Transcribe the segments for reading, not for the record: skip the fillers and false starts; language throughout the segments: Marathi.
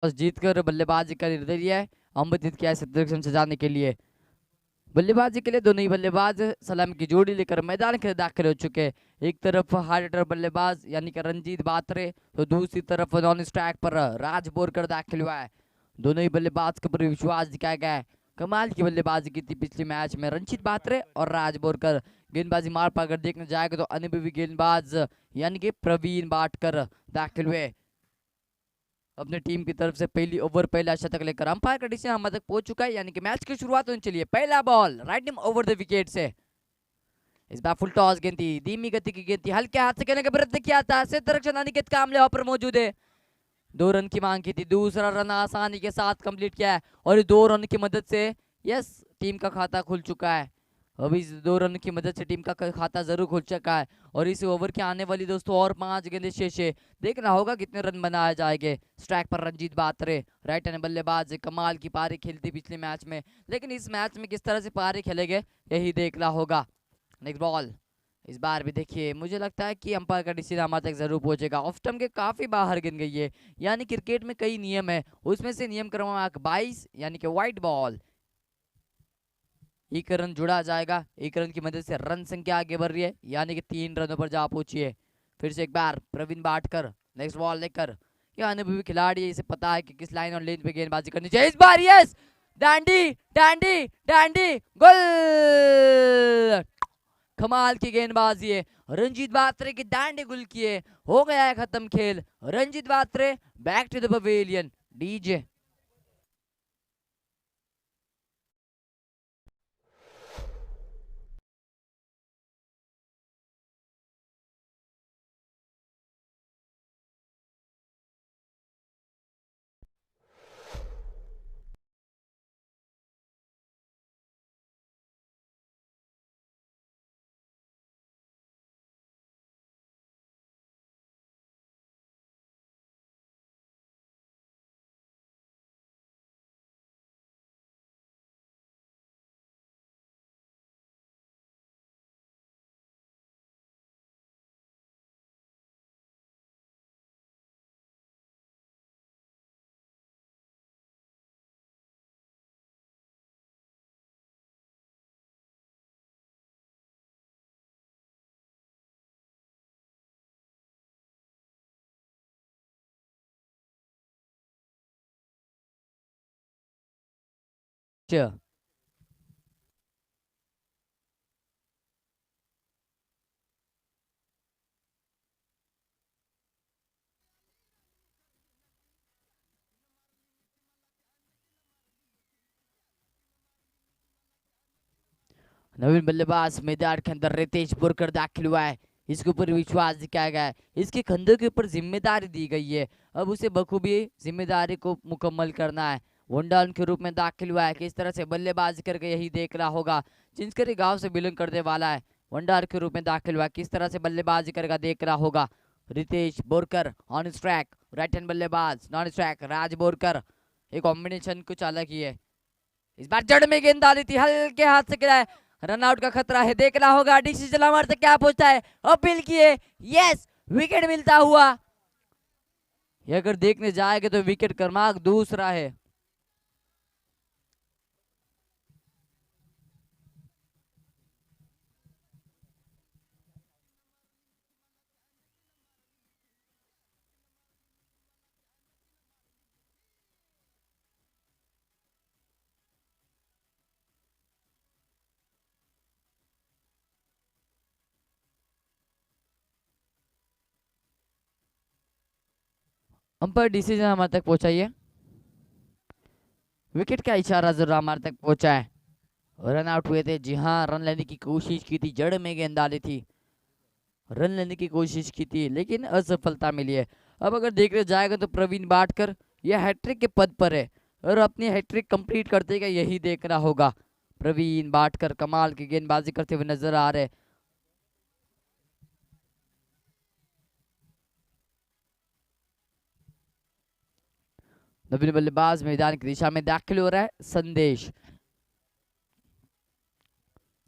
टॉस जीतकर बल्लेबाजी का निर्णय लिया है, आमंत्रित किया है सदस्यों से जाने के लिए। बल्लेबाजी के लिए दोनों ही बल्लेबाज सलामी की जोड़ी लेकर मैदान के दाखिल हो चुके हैं। एक तरफ हार्ड हिटर बल्लेबाज यानी कि रंजीत बात्रे, तो दूसरी तरफ नॉन स्ट्राइक पर राज बोरकर दाखिल हुआ है। दोनों ही बल्लेबाज के ऊपर विश्वास दिखाया गया है। कमाल की बल्लेबाजी की थी पिछले मैच में रंजीत बात्रे और राज बोरकर। गेंदबाजी मार पाकर देखने जाएगा तो अनुभवी गेंदबाज यानी कि प्रवीण बाटकर दाखिल हुए। अपने टीम की तरफ से पहली ओवर पहला शतक लेकर अंपायर का डिसीजन हमारे तक पहुंच चुका है, यानी कि मैच की शुरुआत होनी चाहिए। पहला ball right him over the wicket से। इस बार फुल टॉस गेंद थी, धीमी गति की गेंद थी, हल्के हाथ से खेलने का प्रयत्न किया था। क्षेत्ररक्षण अनिकेत कामले वहां पर मौजूद है। 2 रन की मांग की थी, दूसरा रन आसानी के साथ कंप्लीट किया है और 2 रन की मदद से यस टीम का खाता खुल चुका है। अभी इस 2 रन की मदद से टीम का खाता जरूर खुल चुका है और इस ओवर के आने वाली दोस्तों और 5 गेंदें शेष है। देखना होगा कितने रन बनाए जाएंगे। स्ट्राइक पर रंजीत बात्रे, राइट हैंड बल्लेबाज, कमाल की पारी खेलती पिछले मैच में, लेकिन इस मैच में किस तरह से पारी खेलेंगे यही देखना होगा। नेक्स्ट बॉल, इस बार भी देखिए मुझे लगता है कि अंपायर का डिसीजन हमारे तक जरूर पहुंचेगा। ऑफ स्टंप के काफी बाहर गिन गई है, यानी क्रिकेट में कई नियम है, उसमें से नियम क्रमांक 22 यानी कि व्हाइट बॉल। एक रन जुड़ा जाएगा, एक रन की मदद से रन संख्या आगे बढ़ रही है, यानी कि 3 रनों पर जा पहुंची है। फिर से एक बार प्रवीण बाटकर नेक्स्ट बॉल लेकर, यह अनुभवी खिलाड़ी है, इसे पता है कि किस लाइन और लेन पे गेंदबाजी करनी चाहिए। इस बार यस, डैंडी डैंडी डैंडी गोल। कमाल की गेंदबाजी है, रंजीत बात्रे की दांडी गुल किए, हो गया है खत्म खेल। Ranjeet Batre back to the pavilion. DJ नवीन बल्लेबाज मैदान के अंदर रितेश बोरकर दाखिल हुआ है। इसके ऊपर विश्वास दिखाया गया है, इसके कंधों के ऊपर जिम्मेदारी दी गई है, अब उसे बखूबी जिम्मेदारी को मुकम्मल करना है। वनडाउन के रूप में दाखिल हुआ है, किस तरह से बल्लेबाजी करके यही देखना होगा। चिंचकरी गांव से बिलोंग करने वाला है, वनडाउन के रूप में दाखिल हुआ है, किस तरह से बल्लेबाजी करेगा देखना होगा। Ritesh Borkar on strike, right hand बल्लेबाज, नॉन स्ट्राइक राज बोरकर, एक कॉम्बिनेशन कुछ अलग ही है। इस बार जड़ में गेंद डाली थी, हल्के हाथ से गिरा है, रन आउट का खतरा है, देखना होगा डिसीजन हमारे तक क्या पहुंचता है। अपील किए, यस विकेट मिलता हुआ। ये अगर देखने जाएंगे तो विकेट क्रमांक दूसरा है। अंपायर डिसीजन हमारे तक पहुंचाइए। विकेट का इशारा जरूर हमारे तक पहुंचा है। रन आउट हुए थे, जी हाँ, रन लेने की कोशिश की थी, जड़ में गेंद डाली थी, रन लेने की कोशिश की थी, लेकिन असफलता मिली है। अब अगर देखने जाएगा तो प्रवीण बाटकर यह हैट्रिक के पद पर है और अपनी हैट्रिक कंप्लीट करते क्या यही देखना होगा। प्रवीण बाटकर कमाल की गेंदबाजी करते हुए नजर आ रहे। नवीन बल्लेबाज मैदान की दिशा में दाखिल हो रहा है। संदेश,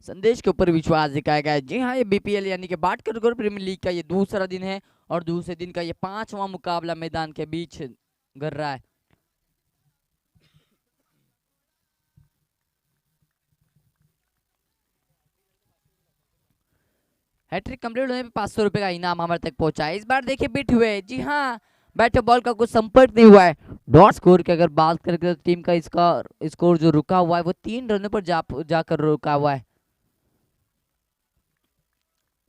संदेश के ऊपर विश्वास दिखाया गया है। जी हाँ, ये बीपीएल यानी कि बाटकर प्रीमियर लीग का ये दूसरा दिन है और दूसरे दिन का ये 5वां मुकाबला मैदान के बीच कर रहा है। हैट्रिक कंप्लीट होने पे 500 रुपए का इनाम हमारे तक पहुंचा है। इस बार देखिए बिट हुए, जी हाँ, बैट और बॉल का कुछ संपर्क नहीं हुआ है। डॉट स्कोर की अगर बात करें तो टीम का इसका स्कोर जो रुका हुआ है वो 3 रनों पर जाकर रुका हुआ है।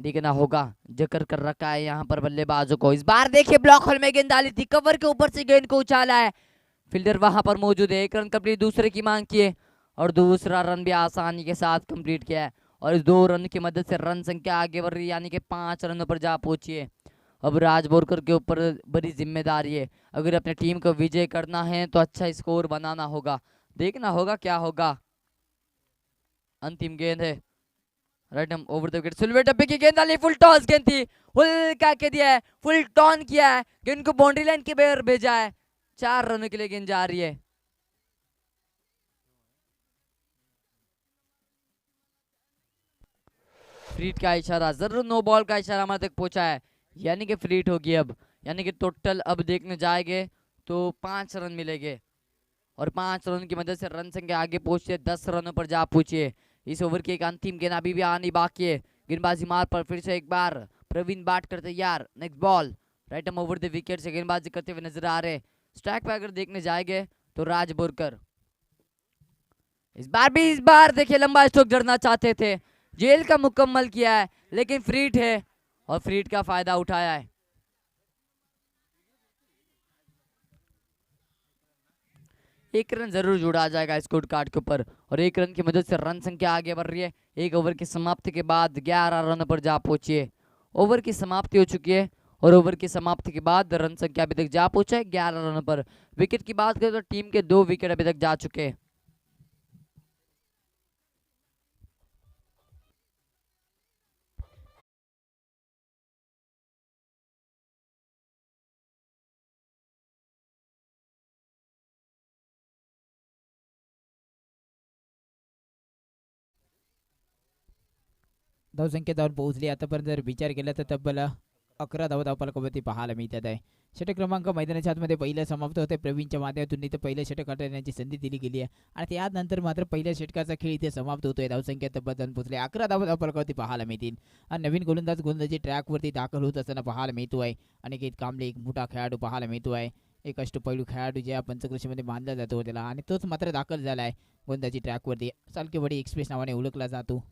देखना होगा, जकर कर रखा है यहाँ पर बल्लेबाजों को। इस बार देखिए ब्लॉक होल में गेंद डाली थी, कवर के ऊपर से गेंद को उछाला है, फील्डर वहां पर मौजूद है। 1 रन कंप्लीट दूसरे की मांग की है और दूसरा रन भी आसानी के साथ कंप्लीट किया है और इस 2 रन की मदद से रन संख्या आगे बढ़ रही है, यानी कि 5 रनों पर जा पहुंची है। अब राज बोरकर के ऊपर बड़ी जिम्मेदारी है, अगर अपने टीम को विजय करना है तो अच्छा स्कोर बनाना होगा। देखना होगा क्या होगा। अंतिम गेंद है, right arm over the wicket, silver डब्बे की गेंद डाली, फुल टॉस गेंद थी, फुल क्या कह दिया है, फुल टॉन किया है, गेंद को बाउंड्री लाइन के बाहर भेजा है। 4 रनों के लिए गेंद जा रही है। फ्रीट का इशारा, जरूर नो बॉल का इशारा हमारे तक पहुंचा है, यानी कि फ्रीट होगी अब, यानी कि टोटल अब देखने जाएंगे तो 5 रन मिलेंगे और 5 रन की मदद से रन संख्या आगे पहुंचे 10 रनों पर जा पहुंचे। इस ओवर की एक अंतिम गेंद अभी भी आनी बाकी है, गेंदबाजी मार पर फिर से एक बार प्रवीण बाट कर तैयार, next ball, right arm over the wicket से गेंदबाजी करते हुए नजर आ रहे। स्ट्राइक पे अगर देखने जाएंगे तो राज बोरकर इस बार देखिए लंबा स्ट्रोक जड़ना चाहते थे, जेल का मुकम्मल किया है लेकिन फ्रीट है और फ्रीट का फायदा उठाया है। एक रन जरूर जुड़ा जाएगा स्कोर कार्ड के ऊपर और 1 रन की मदद से रन संख्या आगे बढ़ रही है। 1 ओवर की समाप्ति के बाद 11 रनों पर जा पहुंची है। ओवर की समाप्ति हो चुकी है और ओवर की समाप्ति के बाद रन संख्या अभी तक जा पहुंचा है 11 रनों पर। विकेट की बात करें तो टीम के 2 विकेट अभी तक जा चुके हैं। धावसंख्येवर पोहोचली आतापर्यंत जर विचार केला तर तब्बल 11 धावा धावफलकावरती पाहायला मिळतात आहे। षटक क्रमांक मैदानाच्या आतमध्ये पहिलं समाप्त होते प्रवीणच्या माध्यमातून, इथे पहिलं षटक करण्याची संधी दिली गेली आहे आणि त्यानंतर मात्र पहिल्या षटकाचा खेळ इथे समाप्त होतोय। धावसंख्या तब्बल जाऊन पोहोचले 11 धावा धावफलकावरती पाहायला मिळतील आणि नवीन गोलंदाजी ट्रॅकवरती दाखल होत असताना पाहायला मिळतो आहे। अनिकेत कांबळे एक मोठा खेळाडू पाहायला मिळतो आहे, एक अष्टपैलू खेळाडू ज्या पंचक्रोशीमध्ये मानला जातो त्याला, आणि तोच मात्र दाखल झाला आहे गोलंदाजी ट्रॅकवरती। सालकेवाडी एक्सप्रेस नावाने ओळखला जातो,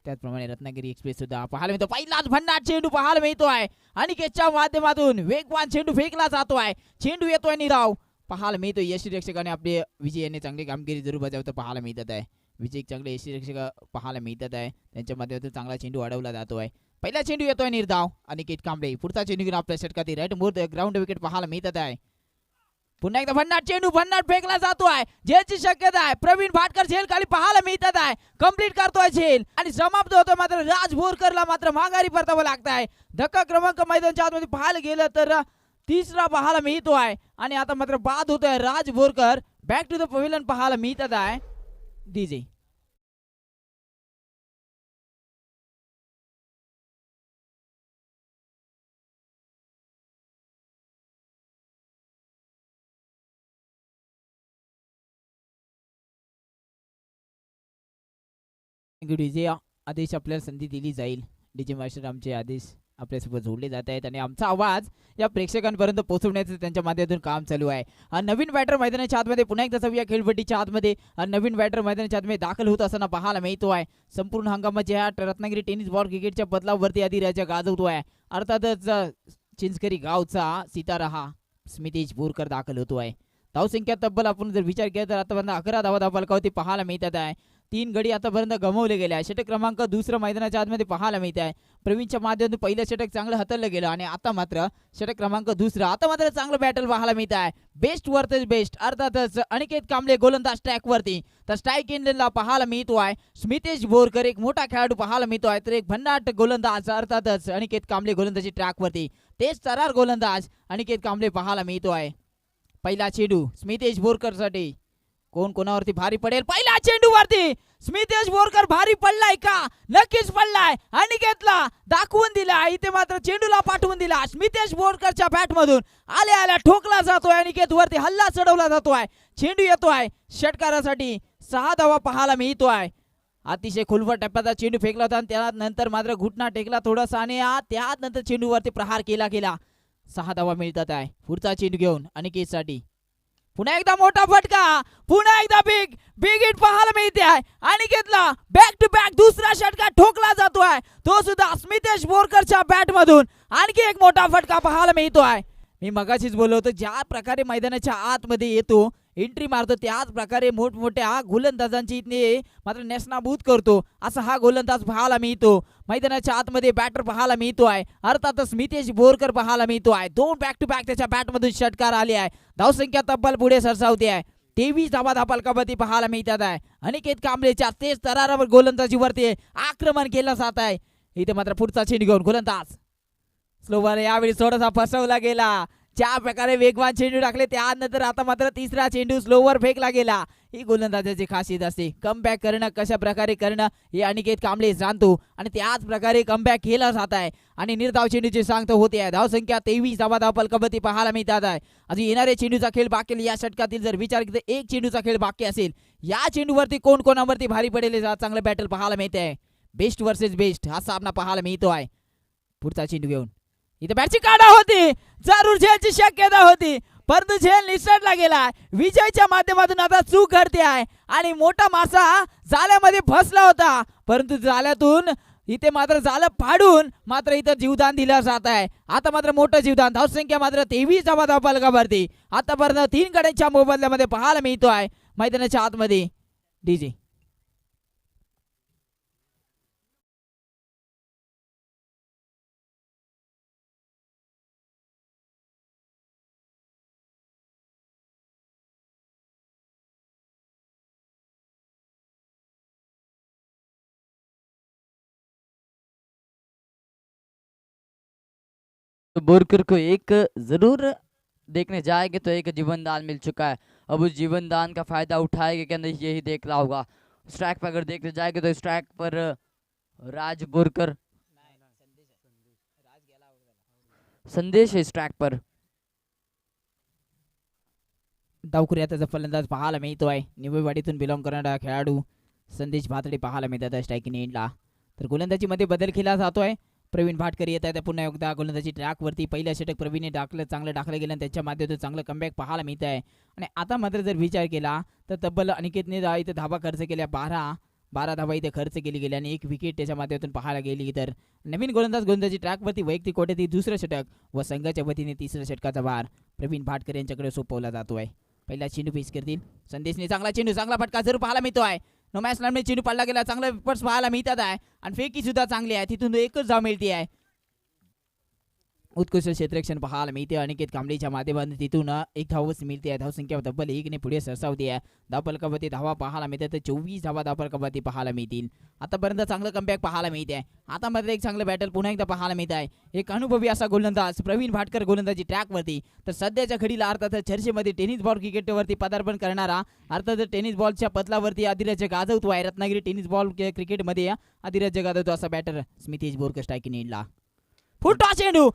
त्याचप्रमाणे रत्नागिरी एक्सप्रेस सुद्धा पाहायला मिळतो। पहिलाच भन्नाट चेंडू पाहायला मिळतो आहे, अनिकेतच्या माध्यमातून वेगवान चेंडू फेकला जातो आहे, चेंडू येतोय निराव पाहायला मिळतो। यष्टीरक्षकाने आपले विजयाने चांगली कामगिरी जरूर बजावता पाहायला मिळत आहे। विजय चांगले यष्टीरक्षक पाहायला मिळत आहे, त्यांच्या माध्यमातून चांगला चेंडू अडवला जातो आहे। पहिला चेंडू येतोय निर्धाव, अनिकेत कांबळे पुढचा चेंडू घेऊन आपल्या षटकातील राईट मोर ग्राउंड विकेट पाहायला मिळत आहे। पुन्हा एकदा भन्नाट चेंडू भन्नाट फेकला जातो आहे, झेलची शक्यता आहे, प्रवीण भाटकर झेल खाली पाहायला मिळत आहे, कंप्लीट करतोय झेल आणि समाप्त होतोय, मात्र राज बोरकरला मात्र माघारी परतावं लागत आहे। धक्का क्रमांक मैदानाच्या आतमध्ये पाहायला गेलं तर तिसरा पाहायला मिळतो आहे आणि आता मात्र बाद होतोय Raj Borkar, back to the pavilion पाहायला मिळत आहे। डीजे डीजे आदेश आपल्याला संधी दिली जाईल, डीजे मास्टर आमचे आदेश आपल्यासोबत जोडले जात आहेत आणि आमचा आवाज या प्रेक्षकांपर्यंत पोहोचवण्याचं त्यांच्या माध्यमातून काम चालू आहे। नवीन बॅटर मैदानाच्या आतमध्ये पुन्हा एकदा जाऊया खेळपट्टीच्या आतमध्ये, नवीन बॅटर मैदानाच्या आतमध्ये दाखल होत असताना पाहायला मिळतो आहे। संपूर्ण हंगामाच्या रत्नागिरी टेनिस बॉल क्रिकेटच्या बदलावरती आधी राजा गाजवतो आहे, अर्थातच चिंचकरी गावचा सितारा हा स्मितेश बोरकर दाखल होतो आहे। धावसंख्या तब्बल आपण जर विचार केला तर आतापर्यंत 11 धावा धावफलकावरती पाहायला मिळतात आहे। 3 गडी आतापर्यंत गमावले गेले आहे। षटक क्रमांक दुसरं मैदानाच्या आतमध्ये पाहायला मिळत आहे, प्रवीणच्या माध्यमातून पहिलं षटक चांगलं हाताळलं गेलं आणि आता मात्र षटक क्रमांक दुसरं, आता मात्र चांगलं बॅटल पाहायला मिळत आहे, बेस्ट वर्सेस बेस्ट, अर्थातच अनिकेत कांबळे गोलंदाज ट्रॅकवरती तर स्ट्राईक एंडला पाहायला मिळतो आहे। स्मितेश बोरकर एक मोठा खेळाडू पाहायला मिळतो आहे, तर एक भन्नाट गोलंदाज अर्थातच अनिकेत कांबळे गोलंदाजी ट्रॅकवरती, तेच तरार गोलंदाज अनिकेत कांबळे पाहायला मिळतो आहे। पहिला चेंडू स्मितेश बोरकर साठी, कोण कोणावरती भारी पडेल, पहिला चेंडू वरती स्मितेश बोरकर भारी पडलाय का, नक्कीच पडलाय, अनिकेतला दाखवून दिला, इथे मात्र चेंडूला पाठवून दिला, स्मितेश बोरकरच्या बॅट मधून आल्या आल्या ठोकला जातोय, अनिकेत वरती हल्ला चढवला जातोय, चेंडू येतोय षटकारासाठी 6 धावा पाहायला मिळतोय। अतिशय खोलवर टप्प्याचा चेंडू फेकला होता आणि त्यानंतर मात्र घुटना टेकला थोडासा आणि त्यानंतर चेंडूवरती प्रहार केला गेला. 6 धावा मिळतात आहे. पुढचा चेंडू घेऊन अनिकेतसाठी पुन्हा एकदा मोठा फटका, पुन्हा एकदा बिग बिग हिट पाहायला मिळते आहे. अनिकेतला बॅक टू बॅक दुसरा षटका ठोकला जातोय, तो सुद्धा स्मितेश बोरकरच्या बॅट मधून. आणखी एक मोठा फटका पाहायला मिळतो आहे. मी मगाशीच बोललो होतो, ज्या प्रकारे मैदानाच्या आतमध्ये येतो एंट्री मारतो त्याच प्रकारे मोठमोठ्या गोलंदाजांची इथे मात्र नेस्नाबूत करतो, असा हा गोलंदाज पाहायला मिळतो. मैदानाच्या आतमध्ये बॅटर पाहायला मिळतो आहे. अर्थातच स्मितेश बोरकर पाहायला मिळतो आहे. 2 बॅक टू बॅक त्याच्या बॅटमधून षटकार आले आहे. धावसंख्या तब्बल पुढे सरसावते आहे. 23 धावा धापलकावरती पाहायला मिळतात आहे. अनिकेत कांबळेच्या तेज तरारावर गोलंदाजीवरती आक्रमण केलं जात आहे. इथे मात्र पुढचा चेंडू घेऊन गोलंदाज स्लोवर यावेळी थोडासा फसवला गेला. ज्या प्रकारे वेगवान चेंडू टाकले त्यानंतर आता मात्र तिसरा चेंडू स्लोवर फेकला गेला. ही गोलंदाजाची खासियत असते, कमबॅक करणं कशा प्रकारे करणं हे अनिकेत कांबळे जाणतो आणि त्याच प्रकारे कमबॅक केला जात आहे. आणि निर्धाव चेंडूची सांगता होते आहे. धावसंख्या 23 धावा धापलकावरती पाहायला मिळतात आहे. अजून येणारे चेंडूचा खेळ बाकी या षटकातील जर विचार केला एक चेंडूचा खेळ बाकी असेल, या चेंडूवरती कोण कोणावरती भारी पडेल चांगलं बॅटल पाहायला मिळते आहे. बेस्ट वर्सेस बेस्ट हा सामना पाहायला मिळतो आहे. पुढचा चेंडू घेऊन इथे बॅटची काढा होती, जरूर झेलची शक्यता होती, परंतु झेल निसटला गेला. विजयच्या माध्यमातून आता चूक घडते आहे आणि मोठा मासा जाळ्यामध्ये फसला होता, परंतु जाळ्यातून इथे मात्र जाळं फाडून मात्र इथं जीवदान दिलं जात आहे. आता मात्र मोठं जीवदान. धावसंख्या मात्र 23 धावा धापलकावरती आतापर्यंत 3 गड्यांच्या मोबदल्यामध्ये पाहायला मिळतो आहे. मैदानाच्या आतमध्ये डीजे तो बोरकर को एक जरूर देखने जाएंगे तो एक जीवन दान मिल चुका है। अब उस जीवन दान का फायदा उठाएगा क्या नहीं यही देख रहा होगा। स्ट्राइक पर अगर देखने जाएंगे तो स्ट्राइक पर राज बोरकर, संदेश है स्ट्राइक पर। डावखुऱ्या त्याचा फलंदाज पाहायला मिळतो आहे. निवडवाडीतून बिलॉंग करणारा खेळाडू संदेश भातडे पाहायला मिळतात स्ट्रायकिंग एंडला. तर गोलंदाजीमध्ये बदल केला जातोय. प्रवीण भाटकर येत आहे पुन्हा एकदा गोलंदाजी ट्रॅकवरती. पहिल्या षटक प्रवीणने चांगलं टाकलं गेलं आणि त्याच्या माध्यमातून चांगलं कमबॅक पाहायला मिळत आहे. आणि आता मात्र जर विचार केला तर तब्बल अनिकेतने इथे धावा खर्च केल्या 12 धावा इथे खर्च केली गेली आणि 1 विकेट त्याच्या माध्यमातून पाहायला गेली. तर नवीन गोलंदाजी ट्रॅकवरती वैयक्तिक कोट्यातील दुसरं षटक व संघाच्या वतीने तिसऱ्या षटकाचा भार प्रवीण भाटकर यांच्याकडे सोपवला जातोय. पहिला चेंडू पेश करतील संदेशने. चांगला चेंडू, चांगला फटका जरूर पाहायला मिळतो आहे. नोमॅस लांबने चेंडू पडला गेला, चांगला विपर्स पाहायला मिळतात आहे आणि फेकी सुद्धा चांगली आहे. तिथून एकच धाव मिळते आहे. उत्कृष्ट क्षेत्ररक्षण पाहायला मिळते अनिकेत कांबळेच्या माध्यमातून. तिथून 1 धावच मिळते आहे. धावसंख्या तब्बल 1 ने पुढे सरसावते आहे. धावफलकावरती धावा पाहायला मिळते तर 24 धावा धावफलकावरती पाहायला मिळतील. आतापर्यंत चांगलं कमबॅक पाहायला मिळते आहे. आता मात्र एक चांगलं बॅटल पुन्हा एकदा पाहायला मिळत आहे. एक अनुभवी असा गोलंदाज प्रवीण भाटकर गोलंदाजी ट्रॅकवरती. तर सध्याच्या घडीला अर्थात चर्चेमध्ये टेनिस बॉल क्रिकेटवरती पदार्पण करणारा, अर्थात टेनिस बॉलच्या पतलावरती अधिराज्य गाजवतो आहे. रत्नागिरी टेनिस बॉल क्रिकेटमध्ये अधिराज्य गाजवतो असा बॅटर स्मितेश बोरकर स्ट्रायकिंग एंडला. फुटा चेंडू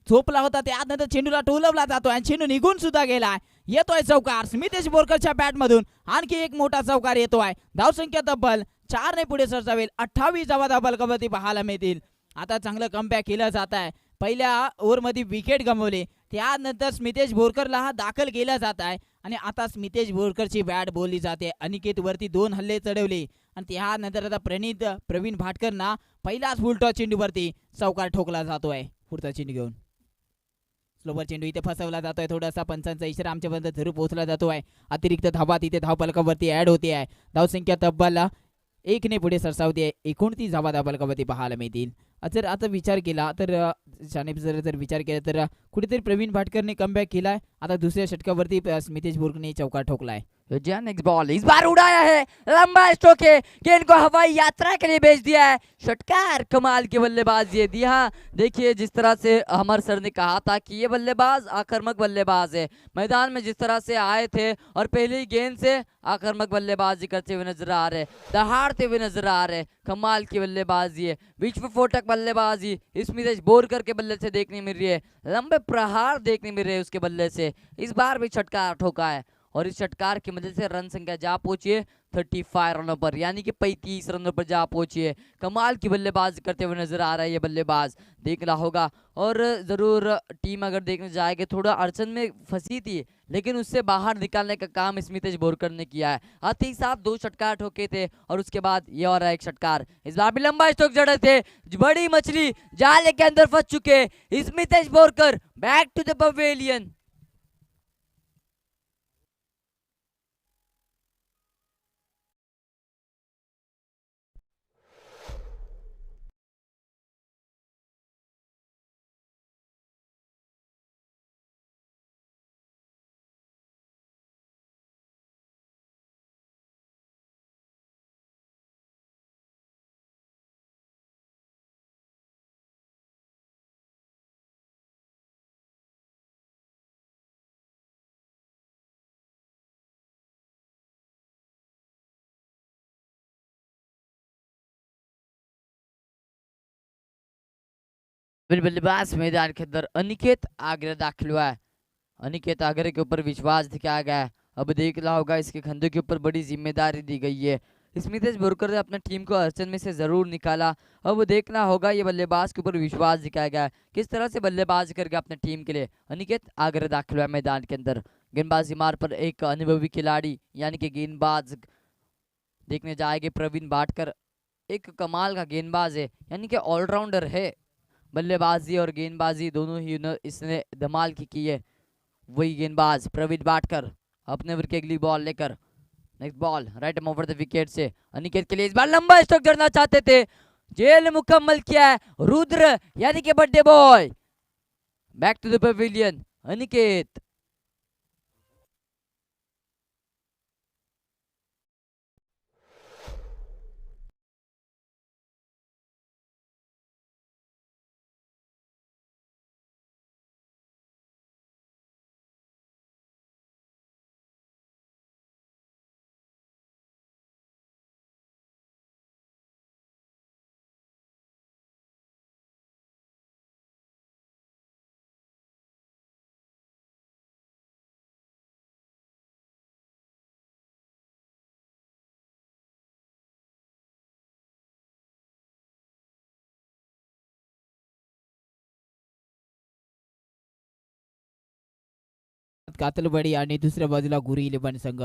झोपला होता त्यानंतर चेंडूला टोलवला जातोय आणि चेंडू निघून सुद्धा गेलाय. येतोय चौकार स्मितेश बोरकरच्या बॅट मधून. आणखी एक मोठा चौकार येतोय. धावसंख्या तब्बल 4 ने पुढे सरसावेल. 28 धावा धावफलकावरती पाहायला मिळतील. आता चांगलं कमबॅक केलं जात आहे. पहिल्या ओव्हरमध्ये विकेट गमावले त्यानंतर स्मितेश बोरकरला दाखल केलं जात आहे आणि आता स्मितेश बोरकरची बॅट बोलली जाते. अनिकेत वरती 2 हल्ले चढवले आणि त्यानंतर आता प्रवीण भाटकरना पहिलाच फुलटॉस चेंडूवरती चौकार ठोकला जातोय. पुढचा चेंडू घेऊन स्लोवर चेंडू इथे फसवला जातोय. थोडासा पंचांचा इशारा आमच्यापर्यंत जरूर पोहोचला जातोय. अतिरिक्त धावा तिथे धावफलकावरती ऍड होते आहे. धावसंख्या तब्बल 1 ने पुढे सरसावते. 29 धावा धावफलकावरती पाहायला मिळतील. जर आता विचार केला तर जर विचार केला तर कुठेतरी प्रवीण भाटकरने कमबॅक केलाय. आता दुसऱ्या षटकावरती स्मितेश बोरकरने चौकार ठोकलाय. नेक्स्ट बॉल इस बार उड़ाया है, लंबा स्ट्रोक है, गेंद को हवाई यात्रा के लिए भेज दिया है. षटकार कमाल की बल्लेबाज ये दी. हाँ देखिए जिस तरह से अमर सर ने कहा था कि ये बल्लेबाज आक्रामक बल्लेबाज है, मैदान में जिस तरह से आए थे और पहली गेंद से आक्रामक बल्लेबाजी करते हुए नजर आ रहे, दहाड़ते हुए नजर आ रहे. कमाल की बल्लेबाजी है, विश्वस्फोटक बल्लेबाजी स्मितेश बोरकर के बल्ले से देखने मिल रही है. लंबे प्रहार देखने मिल रहे हैं उसके बल्ले से. इस बार भी षटकार ठोका है और इस षटकार की मदद से रन संख्या जा पहुंची है 35 रनों पर, यानी कि 35 रनों पर जा पहुंची है। कमाल की बल्लेबाजी करते हुए नजर आ रहा है ये बल्लेबाज, देखना होगा। और जरूर टीम अगर देखने जाएगी थोड़ा अड़चन में फंसी थी, लेकिन उससे बाहर निकालने का काम स्मितेश बोरकर ने किया है। आते ही साथ 2 षटकार ठोके थे और उसके बाद ये और एक षटकार, इस बार भी लंबा स्ट्रोक जड़े थे। बड़ी मछली जाले के अंदर फंस चुके Smitesh Borkar, back to the pavilion. बल्लेबाज मैदान के अंदर अनिकेत आगरे दाखिल हुआ है। अनिकेत आगरे के ऊपर विश्वास दिखाया गया है। अब देखना होगा, इसके कंधे के ऊपर बड़ी जिम्मेदारी दी गई है। स्मितेश बोरकर ने अपने टीम को अड़चन में से जरूर निकाला। अब देखना होगा ये बल्लेबाज के ऊपर विश्वास दिखाया गया है, किस तरह से बल्लेबाज करके अपने टीम के लिए। अनिकेत आगरे दाखिल हुआ है मैदान के अंदर। गेंदबाजी मार पर एक अनुभवी खिलाड़ी यानी कि गेंदबाज देखने जाएंगे प्रवीण भाटकर। एक कमाल का गेंदबाज है, यानी कि ऑलराउंडर है। बल्लेबाजी और गेंदबाजी दोनों ही इसने धमाल की है। वही गेंदबाज प्रवीण भाटकर अपने ओवर की अगली बॉल लेकर, next ball right over the wicket से अनिकेत के लिए इस बार लंबा स्ट्रोक जड़ना चाहते थे, जेल मुकम्मल किया है रुद्र यानी कि birthday boy. Back to the pavilion Aniket. Katalwadi आणि दुसऱ्या बाजूला गुरी इलेव्हन संघ,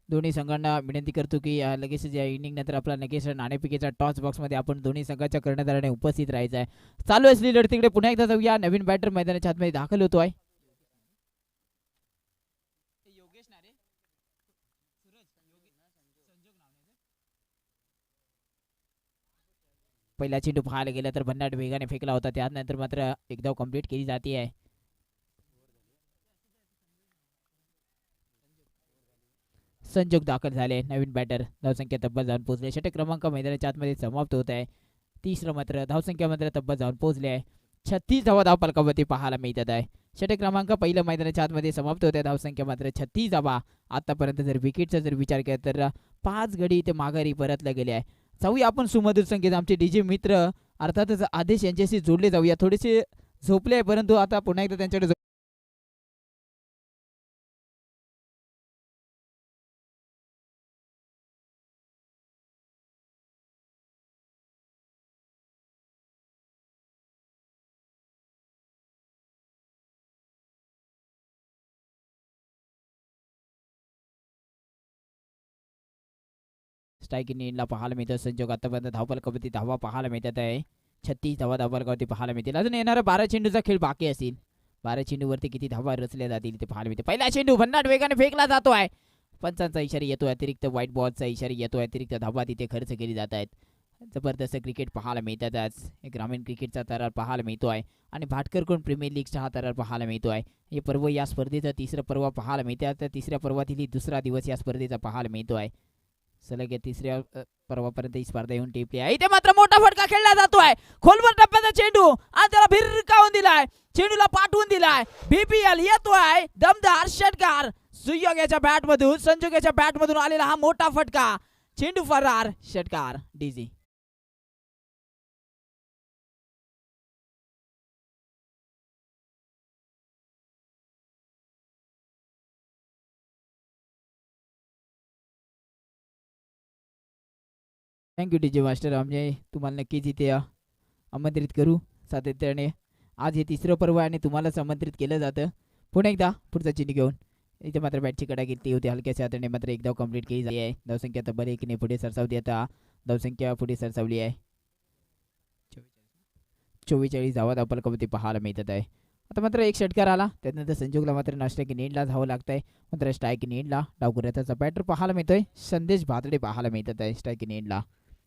दोन्ही संघांना विनंती करतो की लगेच या इनिंग नंतर आपला लगेच नाणेफेकीच्या टॉस बॉक्स मध्ये आपण दोन्ही संघाच्या कर्णधाराने उपस्थित राहायचं आहे. चालू असलेली लढतीकडे पुन्हा एकदा जाऊया. नवीन बॅटर मैदानाच्या आतमध्ये दाखल होतोय. पहिला चेंडू पाहायला गेला तर भन्नाट वेगाने फेकला होता, त्यानंतर मात्र एक धाव कंप्लीट केली जाते आहे. संजोग दाखल झाले. नवीन बॅटर धावसंख्या तब्बल जाऊन पोहोचले. षटक क्रमांक मैदानाच्या आतमध्ये समाप्त होत आहे. तिसरं मात्र धावसंख्या मात्र तब्बल जाऊन पोहोचले आहे. 36 धावा धावफलकावरती पाहायला मिळतात आहे. षटक क्रमांक पहिलं मैदानाच्या आतमध्ये समाप्त होत आहे. धावसंख्या मात्र 36 धावा. आतापर्यंत जर विकेटचा जर विचार केला तर 5 गडी ते माघारी परतले गेले आहे. जाऊया आपण सुमधुर संगीत आमचे डीजे मित्र अर्थातच आदेश यांच्याशी जोडले जाऊया. थोडेसे झोपले आहे, परंतु आता पुन्हा एकदा त्यांच्याकडे स्ट्राईक ला पाहायला मिळतं. संजोग आतापर्यंत धावफलकावरती धावा पाहायला मिळतात आहे. 36 धावा धावफलकावरती पाहायला मिळतील. अजून येणारा 12 चेंडूचा खेळ बाकी असेल. 12 चेंडूवरती किती धावा रचल्या जातील ते पाहायला मिळते. पहिला चेंडू भन्नाट वेगाने फेकला जातो आहे. पंचांचा इशारा येतोय, अतिरिक्त व्हाईट बॉलचा इशारा येतोय, अतिरिक्त धावा तिथे खर्च केली जात आहेत. जबरदस्त क्रिकेट पाहायला मिळतात. आज ग्रामीण क्रिकेटचा तरार पाहायला मिळतो आहे आणि भाटकरकडून प्रीमियर लीगचा हा तरार पाहायला मिळतो आहे. हे पर्व या स्पर्धेचं तिसरं पर्व पाहायला मिळतं. तर तिसऱ्या पर्वातील दुसरा दिवस या स्पर्धेचा पाहायला मिळतो आहे. सलग या तिसऱ्या पर्वापर्यंत ही स्पर्धा येऊन टिपली आहे. इथे मात्र मोठा फटका खेळला जातोय. खोलवर टप्प्याचा चेंडू आणि त्याला भिरकावून दिलाय, चेंडूला पाठवून दिलाय. बीपीएल येतोय दमदार षटकार सुयोग याच्या बॅट मधून, संजोग याच्या बॅट मधून आलेला हा मोठा फटका. चेंडू फरार, षटकार डीजी. Thank you D J master. आम्ही तुम्हाला नक्कीच इथे आमंत्रित करू सातत्याने. आज हे तिसरं पर्व आहे आणि तुम्हालाच आमंत्रित केलं जातं. पुन्हा एकदा पुढचा चिन्ह घेऊन इथे मात्र बॅटची कडा घेतली होती. हलक्याच्या हाताने मात्र एक धाव कंप्लीट केली झाली आहे. धावसंख्या तब्बल 1 ने पुढे सरसावली. आता धावसंख्या पुढे सरसावली आहे. 44 धावा धावफलकावरती पाहायला मिळत आहे. आता मात्र एक षटकार आला. त्यानंतर संजोगला मात्र नाश्ट्राकी नीडला धावं लागतंय. मात्र स्ट्राईक नीडला डावकुऱ्याचा बॅटर पाहायला मिळतोय. संदेश भातडे पाहायला मिळत आहे स्ट्राईक नीडला.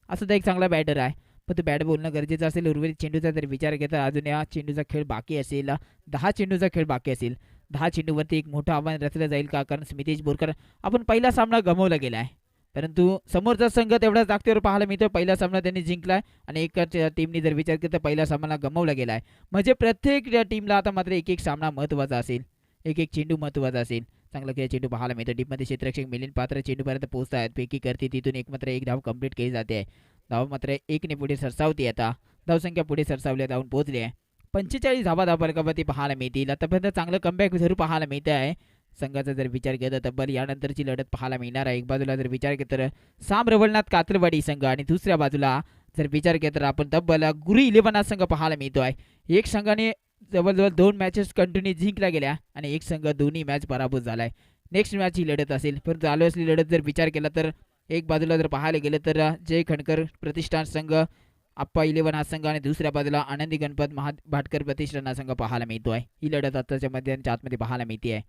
असं तर एक चांगला बॅटर आहे, पण तो बॅट बोलणं गरजेचं असेल. उर्वरित चेंडूचा जर विचार केला अजून या चेंडूचा खेळ बाकी असेल. 10 चेंडूचा खेळ बाकी असेल. 10 चेंडूवरती एक मोठं आव्हान रचलं जाईल का? कारण स्मितेश बोरकर आपण पहिला सामना गमावला गेला आहे, परंतु समोरचा संघ तेवढ्याच ताकदीवर पाहायला मिळतो. पहिला सामना त्यांनी जिंकलाय आणि एकाच टीमने जर विचार केला तर पहिला सामना गमावला गेला आहे. म्हणजे प्रत्येक टीमला आता मात्र एक एक सामना महत्त्वाचा असेल, एक एक चेंडू महत्त्वाचा असेल. चांगला खेळ चेंडू पाहायला मिळतो. डीपमध्ये क्षेत्ररक्षक मिलिंद पात्र चेंडूपर्यंत पोहोचत आहेत. पैकी करते तिथून एक मात्र एक धाव कंप्लीट केली जाते. धाव मात्र 1 ने पुढे सरसावते. आता धावसंख्या पुढे सरसावल्या धावून पोहोचली आहे. 45 धावा धावफलकावरती पाहायला मिळतील. आतापर्यंत चांगलं कमबॅक जरूर पाहायला मिळतं आहे. संघाचा जर विचार केला तर तब्बल यानंतरची लढत पाहायला मिळणार आहे. एक बाजूला जर विचार केला तर साम रवळनाथ कातरवाडी संघ आणि दुसऱ्या बाजूला जर विचार केला तर आपण तब्बल गुरु 11 हा संघ पाहायला मिळतो आहे. एक संघाने जवळजवळ 2 मॅचेस कंटिन्यू जिंकल्या गेल्या आणि एक संघ दोन्ही मॅच पराभूत झाला आहे. नेक्स्ट मॅच ही लढत असेल, परंतु चालू असलेली लढत जर विचार केला तर एक बाजूला जर पाहायला गेलं तर जय खणकर प्रतिष्ठान संघ आप्पा 11 हा संघ आणि दुसऱ्या बाजूला आनंदी गणपत भाटकर प्रतिष्ठान हा संघ पाहायला मिळतो आहे. ही लढत आताच्या मैदानाच्या आतमध्ये पाहायला मिळते आहे.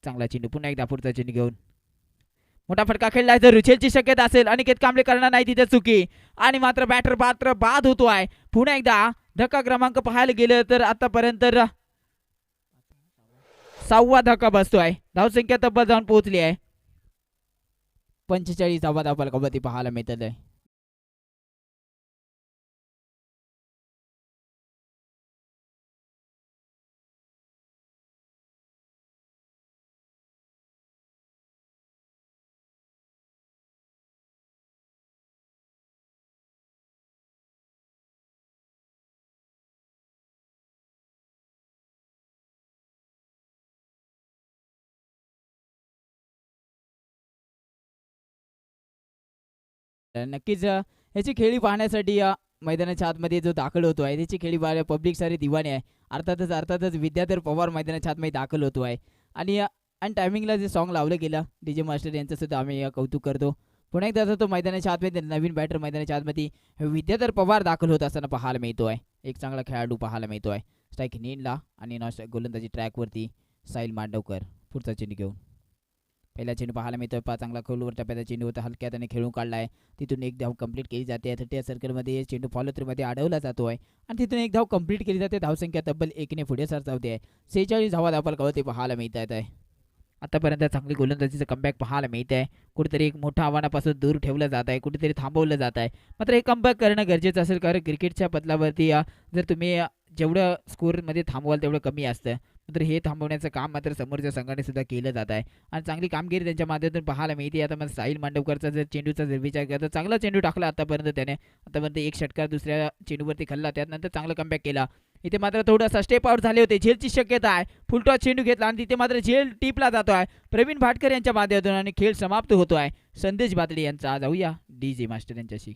चांगला चेंडू पुन्हा एकदा पुढचा चेंडू घेऊन मोठा फटका खेळलाय. जर रुचेलची शक्यता असेल अनिकेत कांबळे करणार नाही तिथे चुकी आणि मात्र बॅटर पात्र बाद होतो आहे. पुन्हा एकदा धक्का क्रमांक पाहायला गेलं तर आतापर्यंत 6वा धक्का बसतो आहे. धावसंख्या तब्बल जाऊन पोहोचली आहे 45 धावा धावफलकावरती पाहायला मिळत आहे. नक्कीच याची खेळी पाहण्यासाठी मैदानाच्या आतमध्ये जो दाखल होतो आहे त्याची खेळी पाहायला पब्लिक सारे दिवाने आहे. अर्थातच विद्याधर पवार मैदानाच्या आतमध्ये दाखल होतो आहे आणि टायमिंगला जे सॉन्ग लावलं गेलं डीजे मास्टर यांचं सुद्धा आम्ही कौतुक करतो. पुन्हा एकदा तो मैदानाच्या आतमध्ये नवीन बॅटर मैदानाच्या आतमध्ये विद्याधर पवार दाखल होत असताना पाहायला मिळतो आहे. एक चांगला खेळाडू पाहायला मिळतो आहे. स्ट्राईक नीनला आणि गोलंदाजी ट्रॅकवरती साहिल मांडवकर पुढचा चेंडू घेऊन पहिला चेंडू पाहायला मिळतोय. चांगला खोलवर टप्प्याचा चेंडू होता, हलक्या त्याने खेळून काढला आहे. तिथून एक धाव कंप्लीट केली जाते. 30 सर्कलमध्ये चेंडू फॉलो थ्रूमध्ये अडवला जातो आहे आणि तिथून एक धाव कंप्लीट केली जाते. धावसंख्या तब्बल 1 ने पुढे सरसावते आहे. 46 धावा धावफलकावरती पाहायला मिळत आहे. आतापर्यंत चांगली गोलंदाजीचं कमबॅक पाहायला मिळत आहे. कुठेतरी एक मोठ्या आव्हानापासून दूर ठेवलं जात आहे, कुठेतरी थांबवलं जात आहे. मात्र हे कमबॅक करणं गरजेचं असेल, कारण क्रिकेटच्या बदलावरती जर तुम्ही जेवढं स्कोअरमध्ये थांबवाल तेवढं कमी असतं. मात्र हे थांबवण्याचं काम मात्र समोरच्या संघाने सुद्धा केलं जात आहे आणि चांगली कामगिरी त्यांच्या माध्यमातून पाहायला मिळते. आता मग साहिल मांडवकरचा जर चेंडूचा जर विचार केला तर चांगला चेंडू टाकला आतापर्यंत त्याने. आतापर्यंत एक षटकार दुसऱ्या चेंडूवरती खाल्ला, त्यानंतर चांगला कमबॅक केला. इथे मात्र थोडासा स्टेप आउट झाले होते. झेलची शक्यता आहे. फुलटॉस चेंडू घेतला आणि तिथे मात्र झेल टीपला जातो आहे प्रवीण भाटकर यांच्या माध्यमातून आणि खेळ समाप्त होतो आहे. संदेश भातडे यांचा जाऊया डीजे मास्टर यांच्याशी.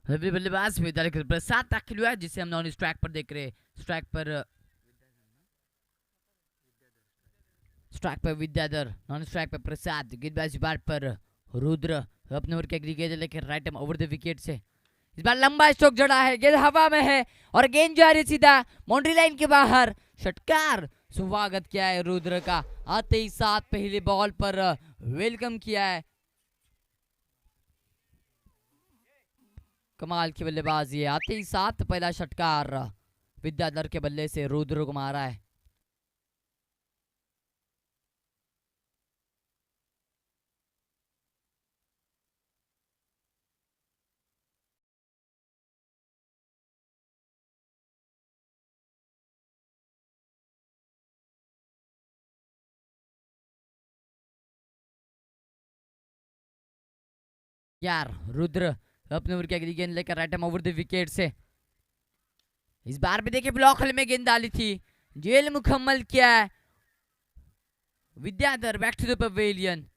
बल्लेबाज विद्यालय के प्रसाद दाखिल हुआ है, जिसे हम नॉन स्ट्राइक पर देख रहे हैं. स्ट्राइक पर विद्याधर, नॉन स्ट्राइक पर प्रसाद, गेंदबाजी बाट पर रुद्र अपने ओर के गेंद लेकर right arm over the wicket से. इस बार लंबा स्ट्रोक जड़ा है, गेंद हवा में है और गेंद जा रही सीधा बाउंड्री लाइन के बाहर. षटकार स्वागत किया है रुद्र का. आते ही साथ पहले बॉल पर वेलकम किया है कमाल की बल्लेबाजी है, आते ही साथ पहला षटकार विद्याधर के बल्ले से रुद्र को मारा है। यार रुद्र अपने ओवर की अगली गेंद लेकर right arm over the wicket से, इस बार भी देखिए ब्लॉक हल में गेंद डाली थी, जेल मुकम्मल किया है Vidyadhar. Back to the pavilion.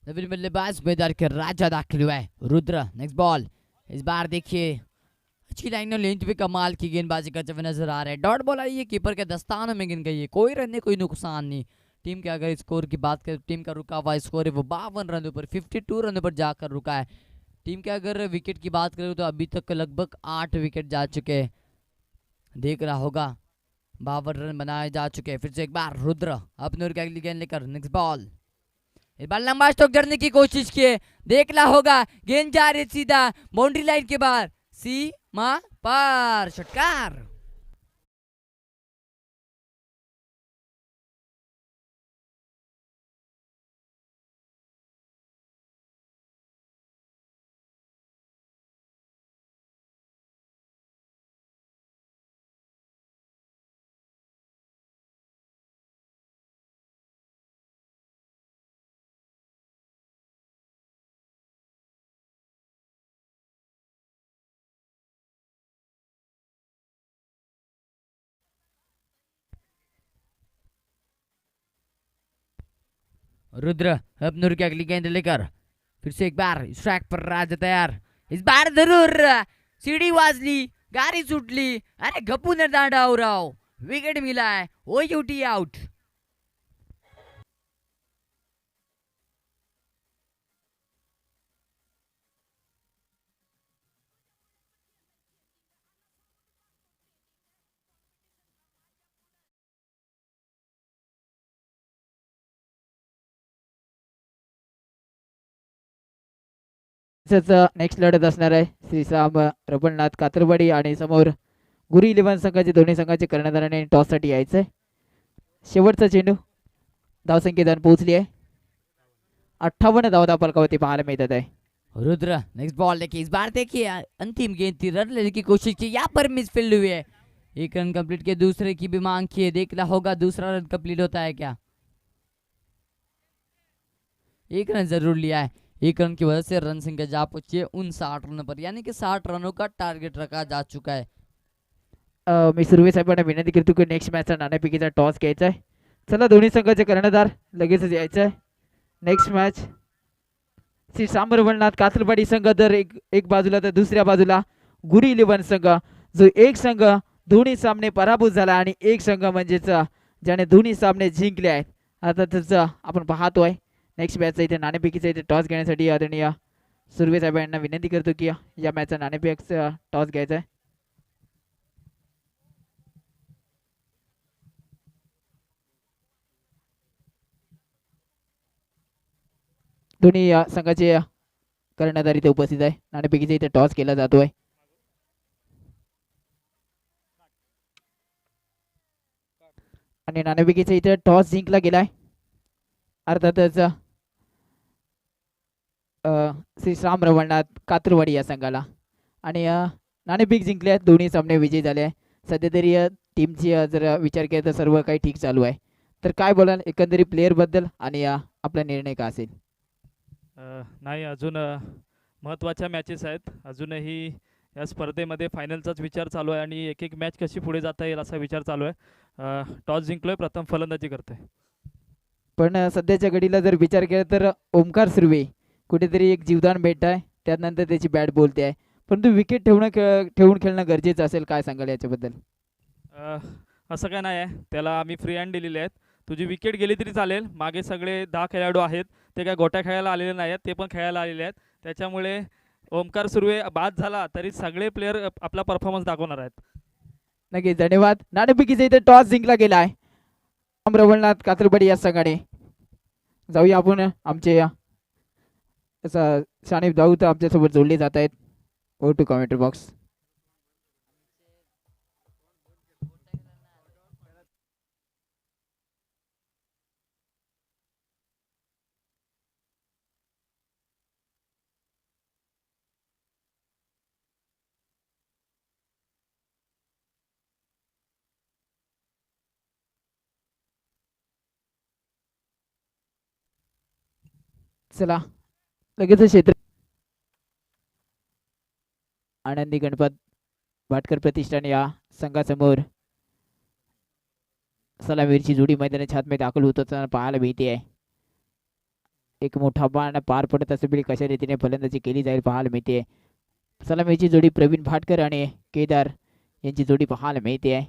नवीन बल्लेबाज मैदान के राजा दाखिल हुआ है रुद्र। नेक्स्ट बॉल, इस बार देखिए अच्छी लाइन और लेंथ पे कमाल की गेंदबाजी करते हुए नजर आ रहे हैं। डॉट बॉल आई है, कीपर के दस्तानों में गिन गई है, कोई रन नहीं कोई नुकसान नहीं। टीम के अगर स्कोर की बात करें, टीम का रुका हुआ स्कोर है वो 52 रनों पर 52 रनों पर जाकर रुका है। टीम के अगर विकेट की बात करें तो अभी तक लगभग 8 विकेट जा चुके हैं, देख रहा होगा 52 रन बनाए जा चुके हैं। फिर से एक बार रुद्र अपने ओर की अगली गेंद लेकर नेक्स्ट बॉल, इस बार लंबा स्ट्रोक जड़ने की कोशिश किए, देखना होगा गेंद जा रही सीधा बाउंड्री लाइन के बाहर, सीमा पार, षटकार। रुद्र अपने ओर की अगली गेंद लेकर फिर से एक बार स्ट्राइक पर राजा तैयार, इस बार जरूर सीढ़ी वाजली, गाड़ी सुटली, अरे गप्पू ने दांडा हो रहा हो, विकेट मिला है, ओयूटी आउट। नेक्स्ट लढत असणार आहे श्रीराम रबलनाथ कातरवाडी आणि समोर गुरी 11 संघाचे दोन्ही संघाचे कर्णधाराने टॉससाठी यायचंय। शेवटचा चेंडू, धावसंख्येदान पोहोचली आहे, 58 धावा धावफलकावरती पाहायला मिळतात आहे। रुद्र नेक्स्ट बॉल देखिए, इस बार देखिए अंतिम गेंद थी, रन लेने की कोशिश की, यहाँ पर मिस फील्ड हुई है, एक रन कंप्लीट किए, दूसरे की भी मांग की है, देखना होगा दूसरा रन कंप्लीट होता है क्या। एक रन जरूर लिया है, एक रन की वजह से रन संख्या जा पहुंची है 59 रनों पर, यानी कि 60 रनों का टारगेट रखा जा चुका है। मी सुर्वे साहेबांना विनंती करतो की नेक्स्ट मॅचचा नाणेफेकीचा टॉस घ्यायचा आहे। चला दोन्ही संघाचे कर्णधार लगेचच यायचं आहे। नेक्स्ट मॅच श्री श्याम रबलनाथ कातरवाडी संघ तर एक बाजूला तर दुसऱ्या बाजूला गुरी 11 संघ, जो एक संघ दोन्ही सामने पराभूत झाला आणि एक संघ म्हणजेच ज्याने दोन्ही सामने जिंकले आहेत। आता त्याचं आपण पाहतोय नेक्स्ट मॅचचा इथे नाणेफेकीचा इथे टॉस घेण्यासाठी आदरणीय सुर्वे साहेब यांना विनंती करतो की या मॅचचा नाणेफेकीचा टॉस घ्यायचा आहे। दोन्ही संघाचे कर्णधार इथे उपस्थित आहे, नाणेफेकीचा इथे टॉस केला जातोय। आणि नाणेफेकीचा इथे टॉस जिंकला गेलाय, अर्थातच श्री श्राम रवळनाथ कात्रवाडी या संघाला. आणि नाणेफेक जिंकले आहेत, दोन्ही सामने विजयी झाले आहे. सध्या तरी टीमची जर विचार केला तर सर्व काही ठीक चालू आहे. तर काय बोलाल एकंदरीत प्लेअरबद्दल आणि आपला निर्णय का असेल? नाही, अजून महत्त्वाच्या मॅचेस आहेत. अजूनही या स्पर्धेमध्ये फायनलचाच विचार चालू आहे आणि एक एक मॅच कशी पुढे जाता येईल असा विचार चालू आहे. टॉस जिंकलोय, प्रथम फलंदाजी करतोय. पण सध्याच्या घडीला जर विचार केला तर ओमकार सुर्वे कुठेतरी एक जीवदान भेटत आहे, त्यानंतर त्याची बॅट बोलते आहे. परंतु विकेट ठेवून खेळणं गरजेचं असेल, काय सांगाल याच्याबद्दल? असं काय नाही आहे, त्याला आम्ही फ्री हँड दिलेले आहेत. तुझी विकेट गेली तरी चालेल, मागे सगळे 10 खेळाडू आहेत, ते काय गोट्या खेळायला आलेले नाही आहेत, ते पण खेळायला आलेले आहेत. त्याच्यामुळे ओमकार सुर्वे बाद झाला तरी सगळे प्लेयर आपला परफॉर्मन्स दाखवणार आहेत. नक्कीच, धन्यवाद. नाणेफेकीचा इथे टॉस जिंकला गेला आहे रवळनाथ कात्रवाडी या संघाने. जाऊया आपण आमचे सानिप दाऊद आमच्यासोबत जोडले जात आहेत. Go to commentary box. चला लगेच क्षेत्र आनंदी गणपत भाटकर प्रतिष्ठान या संघासमोर सलामीरची जोडी मैदानाच्या हातमध्ये दाखल होत असताना पाहायला मिळते आहे. एक मोठा बाण पार पडत असलेली कशा रीतीने फलंदाजी केली जाईल पाहायला मिळते. सलामीची जोडी प्रवीण भाटकर आणि केदार यांची जोडी पाहायला मिळते आहे.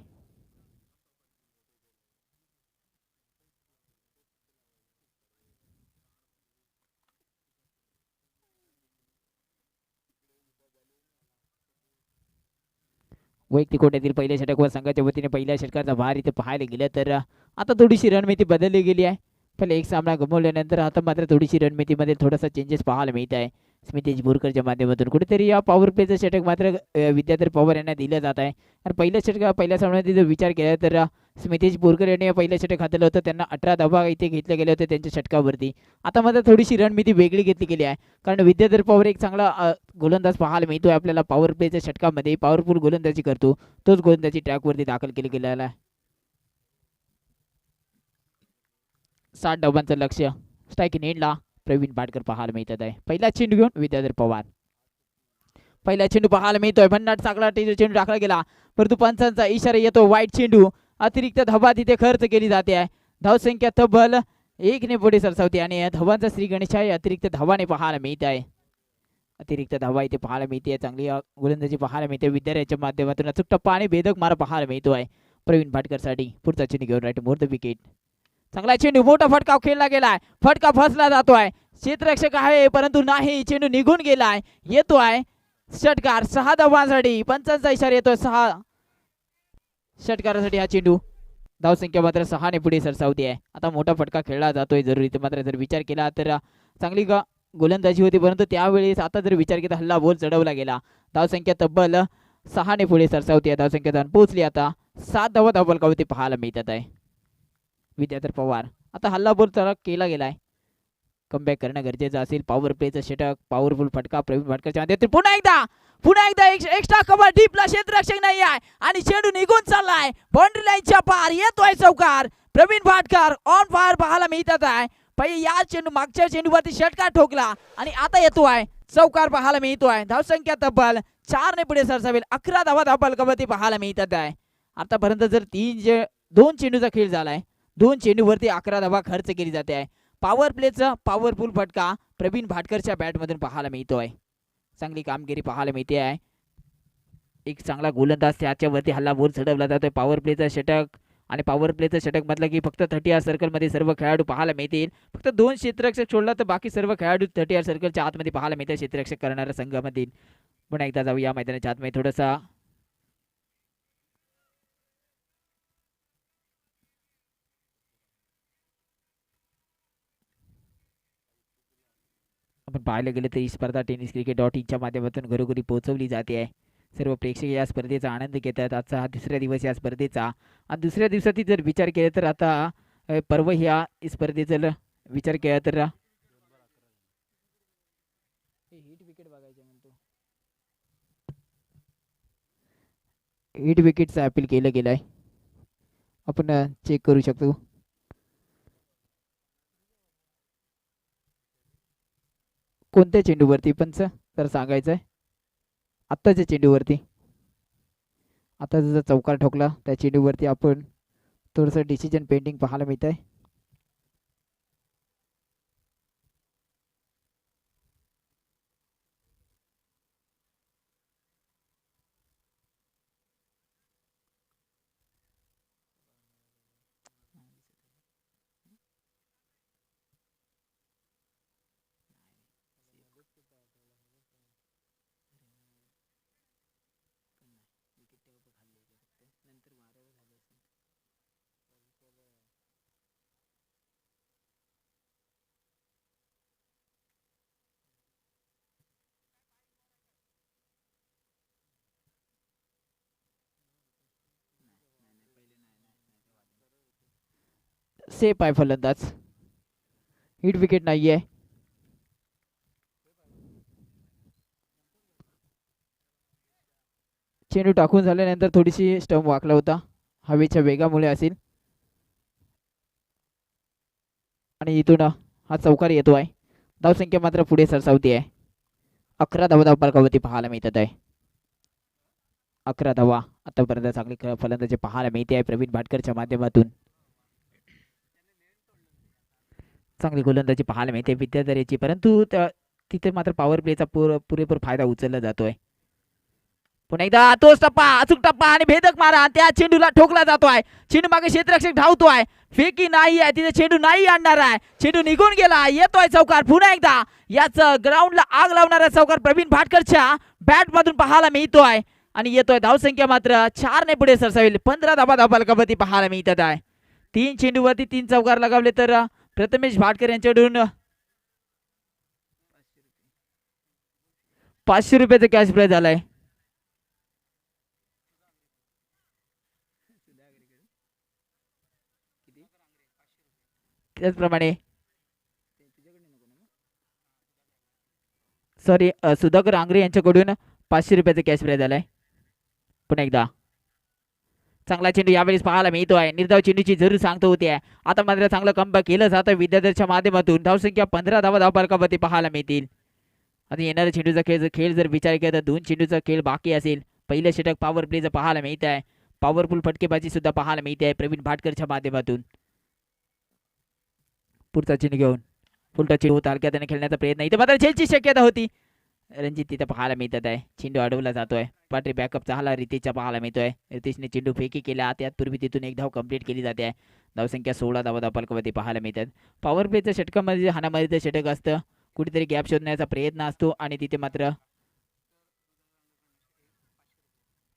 वैयक्तिक कोट्यातील पहिल्या षटक व संघाच्या वतीने पहिल्या षटकाचा भार इथे पाहायला गेलं तर आता थोडीशी रणनीती बदलली गेली आहे. पहिले एक सामना गमावल्यानंतर आता मात्र थोडीशी रणनीतीमध्ये थोडासा चेंजेस पाहायला मिळत आहे. स्मितेश बोरकरच्या माध्यमातून कुठेतरी या पॉवर प्लेचं षटक मात्र विद्याधर पवार यांना दिलं जात आहे. आणि पहिल्या सामन्यात जर विचार केला तर स्मितेश बोरकर यांनी पहिलं षटक हातलं होतं, त्यांना 18 धावा इथे घेतले गेले होते त्यांच्या षटकावरती. आता मात्र थोडीशी रणनीती वेगळी घेतली गेली आहे, कारण विद्याधर पवार एक चांगला गोलंदाज पाहायला मिळतोय आपल्याला. पॉवर प्लेच्या षटकामध्ये पॉवरफुल गोलंदाजी करतो, तोच गोलंदाजी ट्रॅकवरती दाखल केली गेलेला आहे. 60 धावांचं लक्ष स्ट्राईक एंडला प्रवीण भाटकर पाहायला मिळत आहे. पहिला चेंडू घेऊन विद्याधर पवार. पहिला चेंडू पाहायला मिळतोय, भन्नाट चांगला चेंडू टाकला गेला, परंतु पंचांचा इशारा येतो वाईट चेंडू. अतिरिक्त धावा तिथे खर्च केली जाते आहे. धावसंख्या तब्बल 1 ने पुढे सरसावते आणि धावांचा श्री गणेश आहे अतिरिक्त धावाने पाहायला मिळत आहे. अतिरिक्त धावा इथे पाहायला मिळते, चांगली गोलंदाजी पाहायला मिळते विद्यार्थ्याच्या माध्यमातून. अचूक टप्पा आणि भेदक मार पाहायला मिळतो आहे प्रवीण भाटकर साठी. पुढचा चेंडू घेऊन राईट मोर द विकेट. चांगला चेंडू, मोठा फटका खेळला गेलाय, फटका फसला जातोय. क्षेत्ररक्षक आहे परंतु नाही, चेंडू निघून गेलाय. येतोय षटकार 6 धावांसाठी. पंचांचा इशारा येतोय 6 षटकारासाठी हा चेंडू. धावसंख्या मात्र 6 ने पुढे सरसावते आहे. आता मोठा फटका खेळला जातोय जरुरी मात्र जर विचार केला तर चांगली गोलंदाजी होती, परंतु त्यावेळेस आता जर विचार केला हल्ला बोल चढवला गेला. धावसंख्या तब्बल 6 ने पुढे सरसावते. धावसंख्या जाऊन पोहोचली आता 7 धावा धावफलकावरती पाहायला मिळतात आहे. विद्याधर पवार आता हल्ला बोल केला गेलाय, कमबॅक करणं गरजेचं असेल. पॉवर प्लेचं षटक, पॉवरफुल फटका प्रवीण भाटकरच्या माध्यमातून. पुन्हा एकदा एक्स्ट्रा कव्हर, डीपला क्षेत्ररक्षक नाही आहे आणि चेंडू निघून चाललाय बाउंड्री लाईनच्या पार. येतोय चौकार. प्रवीण भाटकर ऑन फायर पाहायला मिळतात आहे. पहिले या चेंडू मागच्या चेंडूवरती षटकार ठोकला आणि आता येतोय चौकार पाहायला मिळतोय. धावसंख्या तब्बल 4 ने पुढे सरसावेल. 11 धावा धावफलकावरती पाहायला मिळतात आहे. आतापर्यंत जर 2 चेंडूचा खेळ झालाय, 2 चेंडूवरती 11 धावा खर्च केली जाते आहे. पॉवर प्लेचा पॉवरफुल फटका प्रवीण भाटकरच्या बॅटमधून पाहायला मिळतोय. चांगली कामगिरी पाहायला मिळते आहे. एक चांगला गोलंदाज त्याच्यावरती हल्ला बोल चढवला जातोय. पॉवर प्लेचा षटक आणि पॉवर प्लेचं षटक म्हटलं की फक्त 30 सर्कलमध्ये सर्व खेळाडू पाहायला मिळतील. फक्त 2 क्षेत्ररक्षक सोडला तर बाकी सर्व खेळाडू 30 सर्कलच्या आतमध्ये पाहायला मिळतात क्षेत्ररक्षक करणाऱ्या संघामधील. पुन्हा एकदा जाऊया मैदानाच्या आतमध्ये. थोडासा आपण पाहायला गेलं तर ही स्पर्धा tenniscricket.in माध्यमातून घरोघरी पोहोचवली जाते आहे. सर्व प्रेक्षक या स्पर्धेचा आनंद घेतात. आजचा हा 3रा दिवस या स्पर्धेचा. आणि 2ऱ्या दिवसाची जर विचार केला तर आता पर्व ह्या स्पर्धेचा विचार केला तर 8 विकेटचं अपील केलं गेलं आहे. आपण चेक करू शकतो. कोणत्या चेंडूवरती पंच तर सांगायचं आहे. आत्ताच्या चेंडूवरती. आता जर चौकार ठोकला त्या चेंडूवरती आपण थोडंसं डिसिजन पेंडिंग पाहायला मिळत आहे. सेफ आहे फलंदाज. हिट विकेट नाही आहे. चेंडू टाकून झाल्यानंतर थोडीशी स्टंप वाकला होता, हवेच्या वेगामुळे असेल. आणि इथून हा चौकार येतो आहे. धावसंख्या मात्र पुढे सरसावती आहे. 11 धावा धावफलकावरती पाहायला मिळतात आहे. 11 धावा आतापर्यंत चांगली फलंदाजी पाहायला मिळते आहे प्रवीण भाटकरच्या माध्यमातून. चांगली गोलंदाजी पाहायला मिळते विद्याधर, परंतु तिथे मात्र पॉवर प्लेचा पुरेपूर फायदा उचलला जातोय. पुन्हा एकदा तोच टप्पा, अचूक टप्पा आणि भेदक मारा. त्या चेंडूला ठोकला जातोय. चेंडू मागे क्षेत्ररक्षक धावतोय. फेकी नाही आहे तिथे, चेंडू नाही आणणार आहे. चेंडू निघून गेला. येतोय चौकार पुन्हा एकदा. याच ग्राउंडला आग लावणारा चौकार प्रवीण भाटकरच्या बॅट मधून पाहायला मिळतोय आणि येतोय. धावसंख्या मात्र 4 ने पुढे सरसावेल. 15 धावा धावफलकावरती पाहायला मिळतात आहे. 3 चेंडूवरती 3 चौकार लगावले तर प्रथमेश भाटकर यांच्याकडून 500 रुपयाचा कॅश प्राइज झालाय. त्याचप्रमाणे सुधाकर आंग्रे यांच्याकडून 500 रुपयाचा कॅश प्राइज झालाय. पुन्हा एकदा चांगला चेंडू यावेळेस पाहायला मिळतो आहे. निर्धाव चेंडूची जरूर सांगतो होती आहे. आता मात्र चांगलं कमबॅक केलं जातं विद्याधरच्या माध्यमातून. धावसंख्या 15 धावा धावफलकावरती पाहायला मिळतील. आता येणाऱ्या चेंडूचा खेळ जर विचार केला तर 2 चेंडूचा खेळ बाकी असेल. पहिलं षटक पॉवर प्लेचं पाहायला मिळत आहे. पॉवरफुल फटकेबाजी सुद्धा पाहायला मिळते आहे प्रवीण भाटकरच्या माध्यमातून. पुढचा चेंडू घेऊन फुलटा चेंडू तालक्यात त्याने खेळण्याचा प्रयत्न, इथे मात्र झेलची शक्यता होती. रणजित तिथे पाहायला मिळत आहे. चेंडू अडवला जातोय. पाठी बॅकअप चाहला रितेशचा पाहायला मिळतोय. रितेशने चेंडू फेकी केला. त्यापूर्वी तिथून एक धाव कंप्लीट केली जाते आहे. धावसंख्या 16 धावा धावफलकावरती पाहायला मिळतात. पॉवर प्लेच्या षटकामध्ये हाणामारीचं षटक असतं. कुठेतरी गॅप शोधण्याचा प्रयत्न असतो आणि तिथे मात्र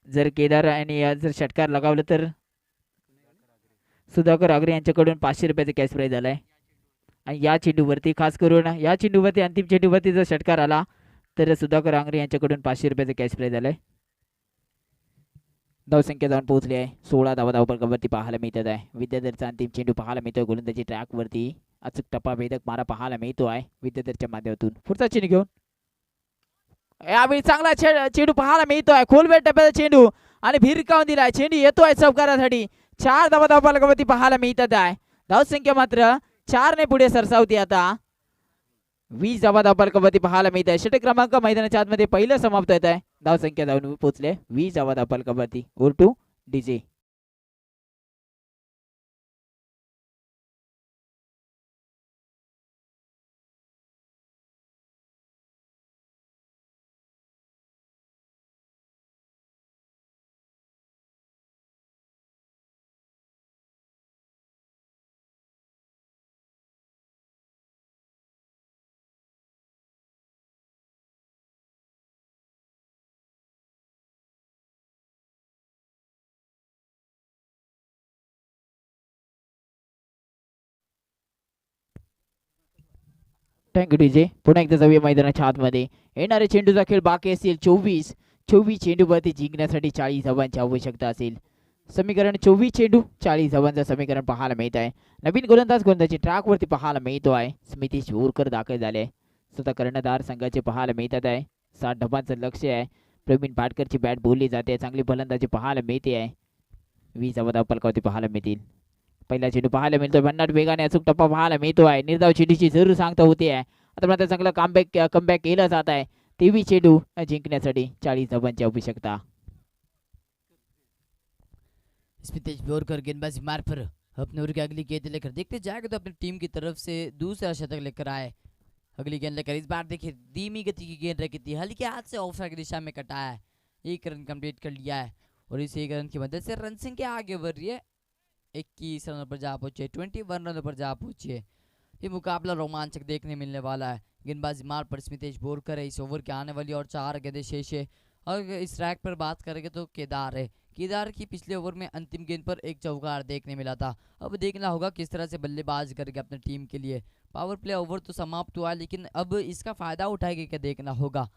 जर केदार आणि जर षटकार लगावलं तर सुधाकर आग्रे यांच्याकडून 500 रुपयाचा कॅश प्राइज झालाय. आणि या चेंडूवरती खास करून या चेंडूवरती अंतिम चेंडूवरती जर षटकार आला तर सुधाकर आंग्रे यांच्याकडून 500 रुपयाचा कॅश प्राइज झालाय. धावसंख्या जाऊन पोहोचली आहे. 16 धावा धावफलकावरती पाहायला मिळत आहे. विद्याधरचा अंतिम चेंडू पाहायला मिळतोय. गोलंदाजी ट्रॅकवरती अचूक टप्पा भेदक मारा पाहायला मिळतो आहे विद्याधरच्या माध्यमातून. पुढचा चेंडू घेऊन यावेळी चांगला चेंडू पाहायला मिळतोय. खोलवेळ टप्प्याचा चेंडू आणि भिरकावून दिलाय. चेंडू येतोय चौकारासाठी. 4 धावा धावफलकावरती पाहायला मिळतात आहे. धावसंख्या मात्र 4 ने पुढे सरसावती. आता 20 धावा धावफलकावरती पाहायला मिळत आहे. षटक क्रमांक मैदानाच्या आतमध्ये पहिलं समाप्त होत आहे. धावसंख्या जाऊन पोहोचले 20 धावा धावफलकावरती. Over to DJ. Thank you DJ. पुन्हा एकदा जाऊया मैदानाच्या आतमध्ये. येणारे चेंडूचा खेळ बाकी असेल. 24 चेंडूवरती जिंकण्यासाठी 40 धावांची आवश्यकता असेल. समीकरण 24 चेंडू 40 धावांचं समीकरण पाहायला मिळत आहे. नवीन गोलंदाजी ट्रॅकवरती पाहायला मिळतो आहे. स्मिती शिवूरकर दाखल झाले. स्वतः कर्णधार संघाचे पाहायला मिळतात आहे. 60 धावांचं लक्ष आहे. प्रवीण भाटकरची बॅट बोलली जाते. चांगली फलंदाजी पाहायला मिळते आहे. 20 धावफलकावरती पाहायला मिळतील. पहिला चेंडू पाहायला मिळतो. भन्नाट वेगाने अचूक टप्पा पाहायला मिळतो आहे. निर्धाव चेंडूची जरूर सांगता होते आहे. आता मात्र चांगलं कमबॅक केलं जात आहे. 23 चेंडू जिंकण्यासाठी 40 धावांची आवश्यकता. स्मितेश बोरकर गेंदबाजी मार पर अपने ओवर की अगली गेंद लेकर देखते जाएगा तो अपनी टीम की तरफ से दूसरा शतक लेकर आए। अगली गेंद लेकर इस बार देखिए धीमी गति की गेंद रखी थी, हल्के हाथ से ऑफसाइड की दिशा में कटाया है। 1 रन कंप्लीट कर लिया है और इस 1 रन की मदद से रन सिंह के आगे बढ़ रही है। 21 रनों पर जा पहुंचे, 21 रनों पर जा पहुंचे। ये मुकाबला रोमांचक देखने मिलने वाला है। गेंदबाजी मार पर स्मितेश बोरकर है। इस ओवर के आने वाली और 4 गेंदें शेष है। और इस ट्रैक पर बात करेंगे तो केदार है। केदार की पिछले ओवर में अंतिम गेंद पर एक चौकार देखने मिला था। अब देखना होगा किस तरह से बल्लेबाज करेगा अपनी टीम के लिए। पावर प्ले ओवर तो समाप्त हुआ, लेकिन अब इसका फायदा उठाएगा क्या देखना होगा।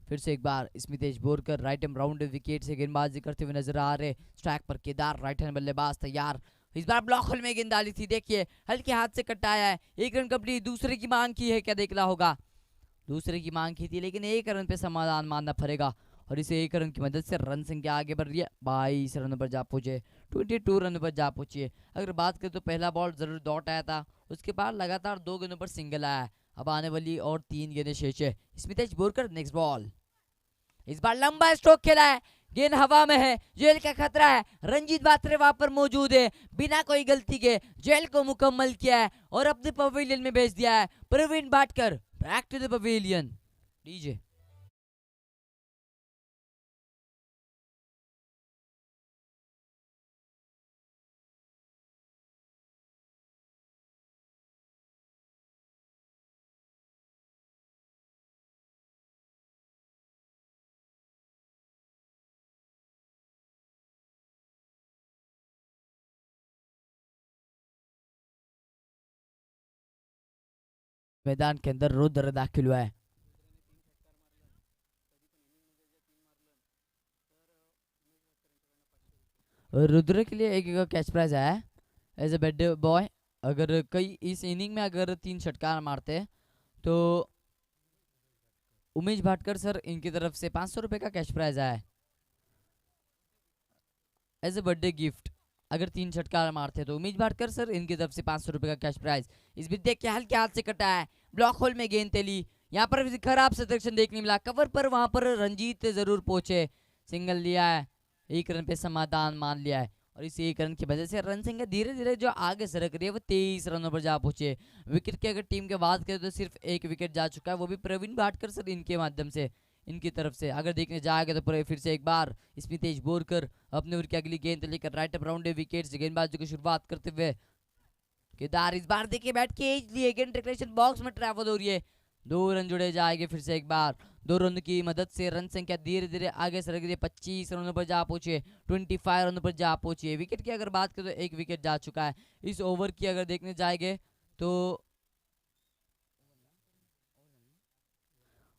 फिर से एक बार स्मितेश बोरकर राइट एंड राउंड विकेट से गेंदबाजी करते हुए नजर आ रहे। स्ट्राइक पर केदार, राइट हैंड बल्लेबाज तैयार। इस बार ब्लॉक होल में गेंद डाली थी, देखिए हल्के हाथ से कटाया है। 1 रन कंप्लीट। दूसरे की मांग की है, क्या देखना होगा। दूसरे की मांग की थी, लेकिन 1 रन पे समाधान मानना पड़ेगा। और इसे 1 रन की मदद से रन संख्या आगे बढ़ रही है। 22 रनों पर जा पहुंचे, 22 रनों पर जा पहुंची है। अगर बात करें तो पहला बॉल जरूर डॉट आया था, उसके बाद लगातार 2 गेंदों पर सिंगल आया है। अब आने वाली और 3 गेंदें शेष है। Smitesh Borkar next ball. इस बार लंबा स्ट्रोक खेला है, गेंद हवा में है, जेल का खतरा है। रंजीत बात्रे वहां पर मौजूद है, बिना कोई गलती के जेल को मुकम्मल किया है और अपने पवेलियन में भेज दिया है। Praveen Bhatkar back to the pavilion. DJ मैदान के अंदर रुद्र दाखिल हुआ है। रुद्र के लिए एक कैच प्राइज आया है एज ए बैड बॉय। अगर कई इस इनिंग में अगर 3 षटकार मारते हैं तो उमेश भाटकर सर इनकी तरफ से 500 रुपए का कैश प्राइज आया है एज ए बर्थडे गिफ्ट। अगर 3 षटकार मारते तो उमेश भाटकर सर इनकी तरफ से 500 रुपए का कैश प्राइज। इस भी देख के हल्के हाथ से कटा है, ब्लॉक होल में गेंद तेली। यहाँ पर भी खराब सिलेक्शन देखने मिला, कवर पर वहां पर रंजीत जरूर पहुंचे, सिंगल लिया है। 1 रन पे समाधान मान लिया है और इस 1 रन की वजह से रन संख्या धीरे धीरे जो आगे सरक रही है वो 23 रनों पर जा पहुंचे। विकेट की अगर टीम की बात करें तो सिर्फ 1 विकेट जा चुका है, वो भी प्रवीण भाटकर सर इनके माध्यम से, इनकी तरफ से। अगर देखने जाएगा तो फिर से एक बार स्मितेश बोरकर अपने ओवर की अगली गेंद लेकर राइट अप राउंड विकेट से गेंदबाजी की शुरुआत करते हुए केदार इस बार देखिए बैट के एज लिए गेंद डिक्लेरेशन बॉक्स में ट्रैवल हो रही है। 2 रन जुड़े जाएंगे। फिर से एक बार 2 रन की मदद से रन संख्या धीरे धीरे आगे सरक रही है। 25 रनों पर जा पहुंचे, 25 रनों पर जा पहुंची। विकेट की अगर बात करें तो 1 विकेट जा चुका है। इस ओवर की अगर देखने जाएंगे तो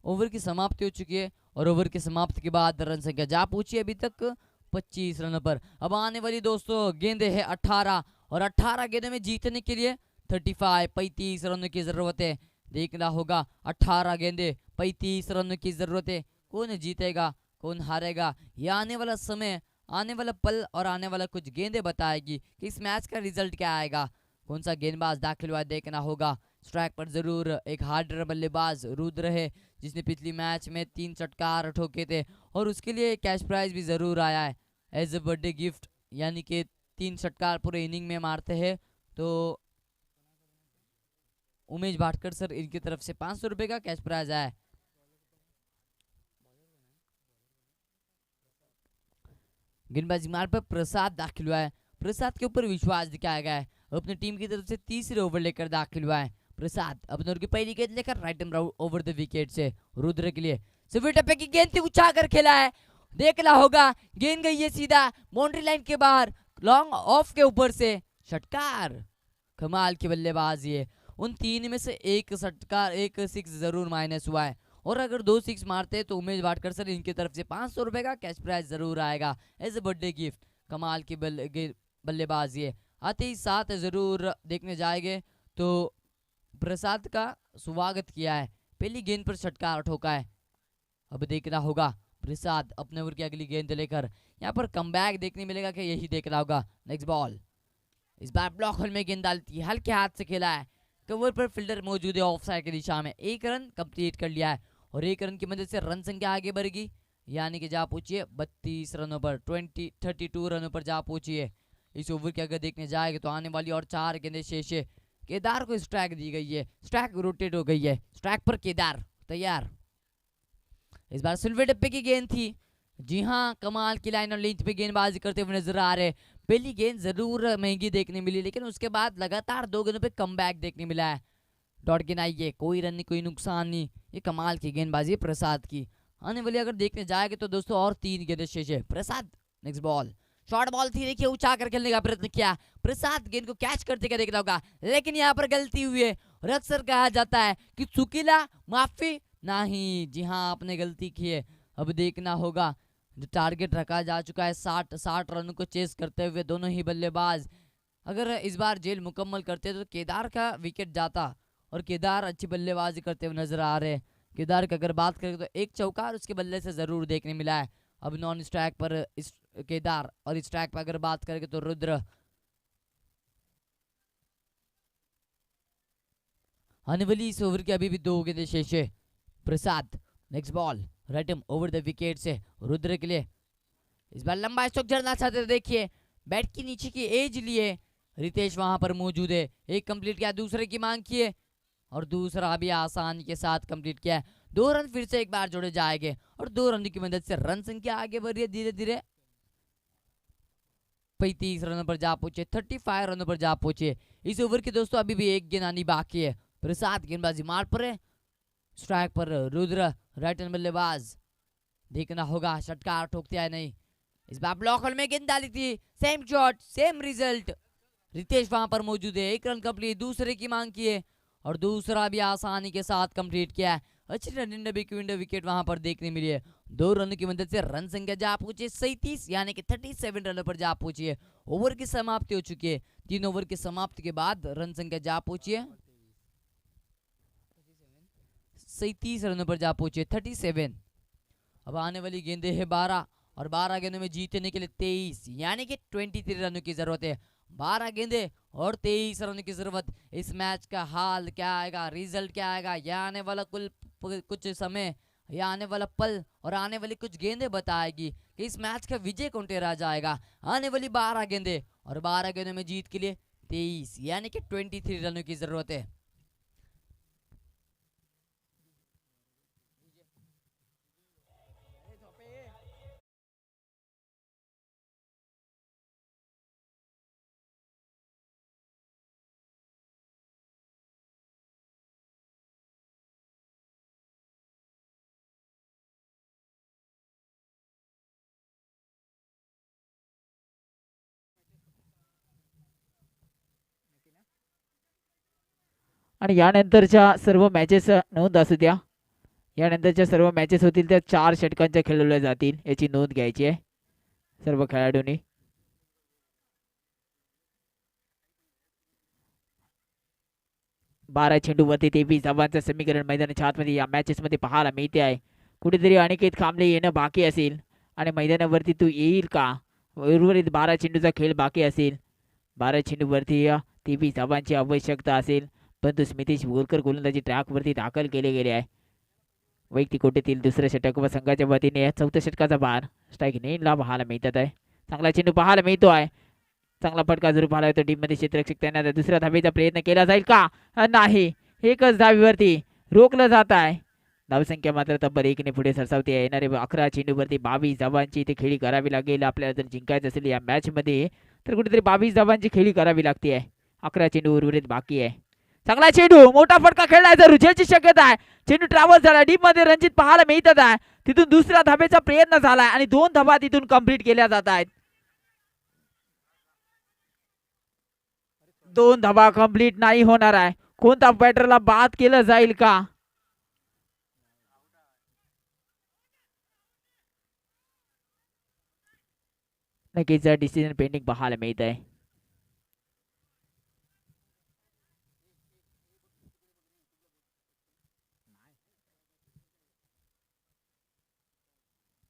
ओवर की समाप्ति हो चुकी है और ओवर की समाप्ति के बाद रन संख्या जा पहुंची अभी तक 25 रनों पर। अब आने वाली दोस्तों गेंदे है 18 और 18 गेंदों में जीतने के लिए 35 रनों की जरूरत है। देखना होगा 18 गेंदे 35 रनों की जरूरत है। कौन जीतेगा कौन हारेगा, ये आने वाला समय, आने वाला पल और आने वाला कुछ गेंदे बताएगी कि इस मैच का रिजल्ट क्या आएगा। कौन सा गेंदबाज दाखिल हुआ देखना होगा। स्ट्राइक पर जरूर एक हार्डर बल्लेबाज रुद्र है जिसने पिछली मैच में 3 षटकार ठोके थे और उसके लिए कैश प्राइज भी जरूर आया है एज ए बर्थडे गिफ्ट। यानी कि 3 षटकार पूरे इनिंग में मारते हैं तो उमेश भाटकर सर इनकी तरफ से 500 रुपए का कैश प्राइज आया है। गेंदबाजी मार पर प्रसाद दाखिल हुआ है। प्रसाद के ऊपर विश्वास दिखाया गया है। अपनी टीम की तरफ से तीसरे ओवर लेकर दाखिल हुआ है प्रसाद। अपने ओवर की पहली गेंद लेकर राइट एंड राउंड ओवर द विकेट से रुद्र के लिए सिविल टप्पे की गेंद थी, उछा कर खेला है। देखना होगा गेंद गई है सीधा बाउंड्री लाइन के बाहर, लॉन्ग ऑफ के ऊपर से षटकार। कमाल की बल्लेबाजी है। उन 3 में से एक षटकार, एक 6 जरूर माइनस हुआ है और अगर 2 6 मारते तो उमेश भाटकर सर इनकी तरफ से 500 रुपए का कैश प्राइज जरूर आएगा एज ए बर्थडे गिफ्ट। कमाल की बल्लेबाजी है। आते ही साथ जरूर देखने जाएंगे तो प्रसाद का स्वागत किया है, पहली गेंद पर षटकार ठोका है। अब देखना होगा प्रसाद अपने ओवर की अगली गेंद लेकर यहाँ पर कमबैक देखने मिलेगा कि यही देख रहा होगा। नेक्स्ट बॉल, इस बार ब्लॉक होल में गेंद डालती है, हल्के हाथ से खेला है, कवर पर फील्डर मौजूद है ऑफ साइड की दिशा में। एक रन कंप्लीट कर लिया है और एक रन की मदद से रन संख्या आगे बढ़ेगी, यानी कि जा पहुंचिए 32 रनों पर, 32 रनों पर जा पहुंचिए। इस ओवर के अगर देखने जाएगा तो आने वाली और 4 गेंदें शेष है। केदार को स्ट्राइक दी गई है, स्ट्राइक रोटेट हो गई है, स्ट्राइक पर केदार तैयार। इस बार सिल्वर डब्बे की गेंद थी, जी हाँ, कमाल की लाइन और लेंथ पे गेंदबाजी करते हुए नजर आ रहे। पहली गेंद जरूर महंगी देखने मिली, लेकिन उसके बाद लगातार 2 गेंदों पे कमबैक देखने मिला है। डॉट गेंद आई है, कोई रन नहीं, कोई नुकसान नहीं, ये कमाल की गेंदबाजी है प्रसाद की। आने वाली अगर देखने जाएंगे तो दोस्तों और 3 गेंदें शेष है। Prasad, next ball, short ball थी, देखिए ऊंचा कर खेलने का प्रयत्न किया प्रसाद, गेंद को कैच करते क्या देखना होगा, लेकिन यहाँ पर गलती हुई है और अक्सर कहा जाता है कि चुकीला माफी नहीं। जी हाँ, आपने गलती की है। अब देखना होगा, जो टारगेट रखा जा चुका है 60 रनों को चेस करते हुए दोनों ही बल्लेबाज, अगर इस बार जेल मुकम्मल करते तो केदार का विकेट जाता और केदार अच्छी बल्लेबाजी करते हुए नजर आ रहे हैं। केदार की अगर बात करें तो एक चौका उसके बल्ले से जरूर देखने मिला है। अब नॉन स्ट्राइक पर इस केदार और स्ट्राइक पर अगर बात करेंगे तो रुद्र। आने वाली इस ओवर के अभी भी 2 गेंदें शेष है। Prasad, next ball, right arm over the wicket से रुद्र के लिए। इस बार लंबा स्ट्रोक झड़ना चाहते थे, देखिए बैट की नीचे की एज लिए रितेश वहां पर मौजूद है। एक कंप्लीट किया, दूसरे की मांग की है और दूसरा भी आसानी के साथ कंप्लीट किया है। 2 रन फिर से एक बार जोड़े जाएंगे और 2 रन की मदद से रन संख्या आगे बढ़ रही है धीरे धीरे। 35 रनों पर जा पहुंचे, 35 रनों पर जा पहुंचे। इस ओवर के दोस्तों अभी भी एक गेंद आनी बाकी है। प्रसाद गेंदबाजी मार पर है, स्ट्राइक पर रुद्र राइट हैंड बल्लेबाज, देखना होगा षटकार ठोकते है नहीं। इस बार ब्लॉक होल में गेंद डाली थी, same shot same result, Ritesh वहां पर मौजूद है। एक रन कंप्लीट, दूसरे की मांग की है और दूसरा भी आसानी के साथ कंप्लीट किया है। अच्छी रन विकेट वहां पर देखने मिली है। 2 रन की मदद से रन संख्या जा पहुंची 37 यानी कि 37 रनों पर जा पहुंची है। ओवर की समाप्ति हो चुकी है। 3 ओवर की समाप्ति के बाद रन संख्या जा पहुंची है 37 रनों पर जा पहुंचे 37। अब आने वाली गेंदें है 12 और 12 गेंदों में जीतने के लिए 23 यानी कि 23 रनों की जरूरत है। 12 गेंदे और 23 रनों की जरूरत। इस मैच का हाल क्या आएगा, रिजल्ट क्या आएगा, यह आने वाला कुछ समय, यह आने वाला पल और आने वाली कुछ गेंदें बताएगी कि इस मैच का विजय कौन ठहरा जाएगा। आने वाली 12 गेंदे और 12 गेंदों में जीत के लिए 23 यानी कि 23 रनों की जरूरत है। आणि यानंतरच्या सर्व मॅचेस नोंद असू द्या. यानंतरच्या सर्व मॅचेस होतील त्या 4 षटकांच्या खेळवल्या जातील याची नोंद घ्यायची आहे सर्व खेळाडूंनी. 12 चेंडूवरती 23 धावांचं समीकरण मैदानाच्या आतमध्ये या मॅचेसमध्ये पाहायला मिळते आहे. कुठेतरी अनिकेत कांबळे येणं बाकी असेल आणि मैदानावरती तो येईल का. उर्वरित 12 चेंडूचा खेळ बाकी असेल. 12 चेंडूवरती 23 धावांची आवश्यकता असेल, परंतु स्मितेश बोरकर गोलंदाजी ट्रॅकवरती दाखल केले गेले आहे. वैयक्तिक कोटीतील दुसऱ्या षटक व संघाच्या वतीने 4थ्या षटकाचा बार स्ट्राईक नेनला पाहायला मिळतात आहे. चांगला चेंडू पाहायला मिळतो आहे. चांगला फटका जरूर पाहायला येतो. टीममध्ये क्षेत्ररक्षक त्यांना दुसऱ्या धावेचा प्रयत्न केला जाईल का, नाही, एकच धावेवरती रोखलं जात आहे. धावसंख्या मात्र तब्बल 1 ने पुढे सरसावते आहे. येणारे 11 चेंडूवरती 22 धावांची इथे खेळी करावी लागेल. आपल्याला जर जिंकायचं असेल या मॅच मध्ये तर कुठेतरी 22 धावांची खेळी करावी लागते आहे. 11 चेंडू उर्वरित बाकी आहे. चांगला चेंडू, मोठा फटका खेळलाय जरूर, ज्याची शक्यता आहे. चेंडू ट्रॅव्हल झाला, डीप मध्ये रणजित पाहायला मिळतात आहे. तिथून दुसऱ्या धावेचा प्रयत्न झालाय आणि 2 धावा तिथून कंप्लीट केल्या जात आहेत. 2 धावा कंप्लीट नाही होणार आहे. कोणता बॅटरला बाद केलं जाईल का. नक्कीच डिसिजन पेंडिंग पाहायला मिळत आहे.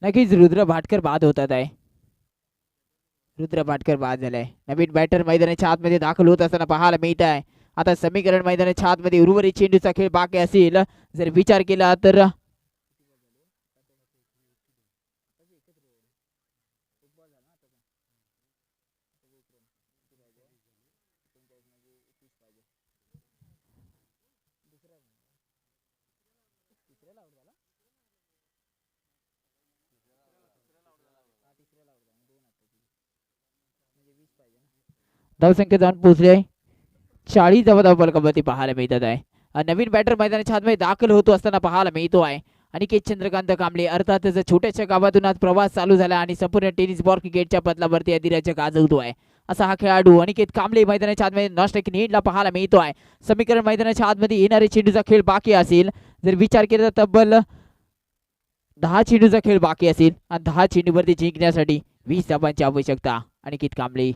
नक्कीच रुद्र भाटकर बाद होतात आहे. रुद्र भाटकर बाद झालाय. नवीन बॅटर मैदानाच्या आतमध्ये दाखल होत असताना पाहायला मिळत आहे. आता समीकरण मैदानाच्या आतमध्ये उर्वरित चेंडूचा खेळ बाकी असेल जर विचार केला तर धावसंख्या जाऊन पोहोचले 40 धावा पाहायला मिळतात आहे. नवीन बॅटर मैदानाच्या आतमध्ये दाखल होतो असताना पाहायला मिळतो आहे. अनिकेत चंद्रकांत कांबळे अर्थातच छोट्याशा गावातून आज प्रवास चालू झाला आणि संपूर्ण टेनिस बॉल क्रिकेटच्या पदलावरती अधिराज्य गाजवतो आहे. असा हा खेळाडू अनिकेत कांबळे मैदानाच्या आतमध्ये नॉस्ट्राईक नीडला पाहायला मिळतो आहे. समीकरण मैदानाच्या आतमध्ये येणारे चेंडूचा खेळ बाकी असेल जर विचार केला तर तब्बल 10 चेंडूचा खेळ बाकी असेल आणि 10 चेंडूवरती जिंकण्यासाठी 20 धावांची आवश्यकता. अनिकेत कांबळे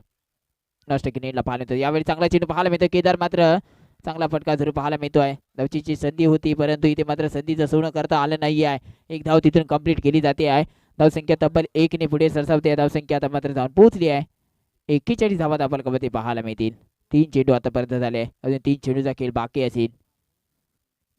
नॉस्ट्राईक नीडला पाहायला मिळतो. यावेळी चांगला चेंडू पाहायला मिळतो. केदार मात्र चांगला फटका जरूर पाहायला मिळतो आहे. धावचीची संधी होती परंतु इथे मात्र संधीचं सोनं करता आलं नाही आहे. एक धाव तिथून कंप्लीट केली जाते आहे. धावसंख्या तब्बल 1 ने पुढे सरसावते. धावसंख्या आता मात्र जाऊन पोहोचली आहे. 41 धावा आपल्याला पाहायला मिळतील. 3 चेंडू आतापर्यंत झाले. अजून 3 चेंडूचा खेळ बाकी असेल.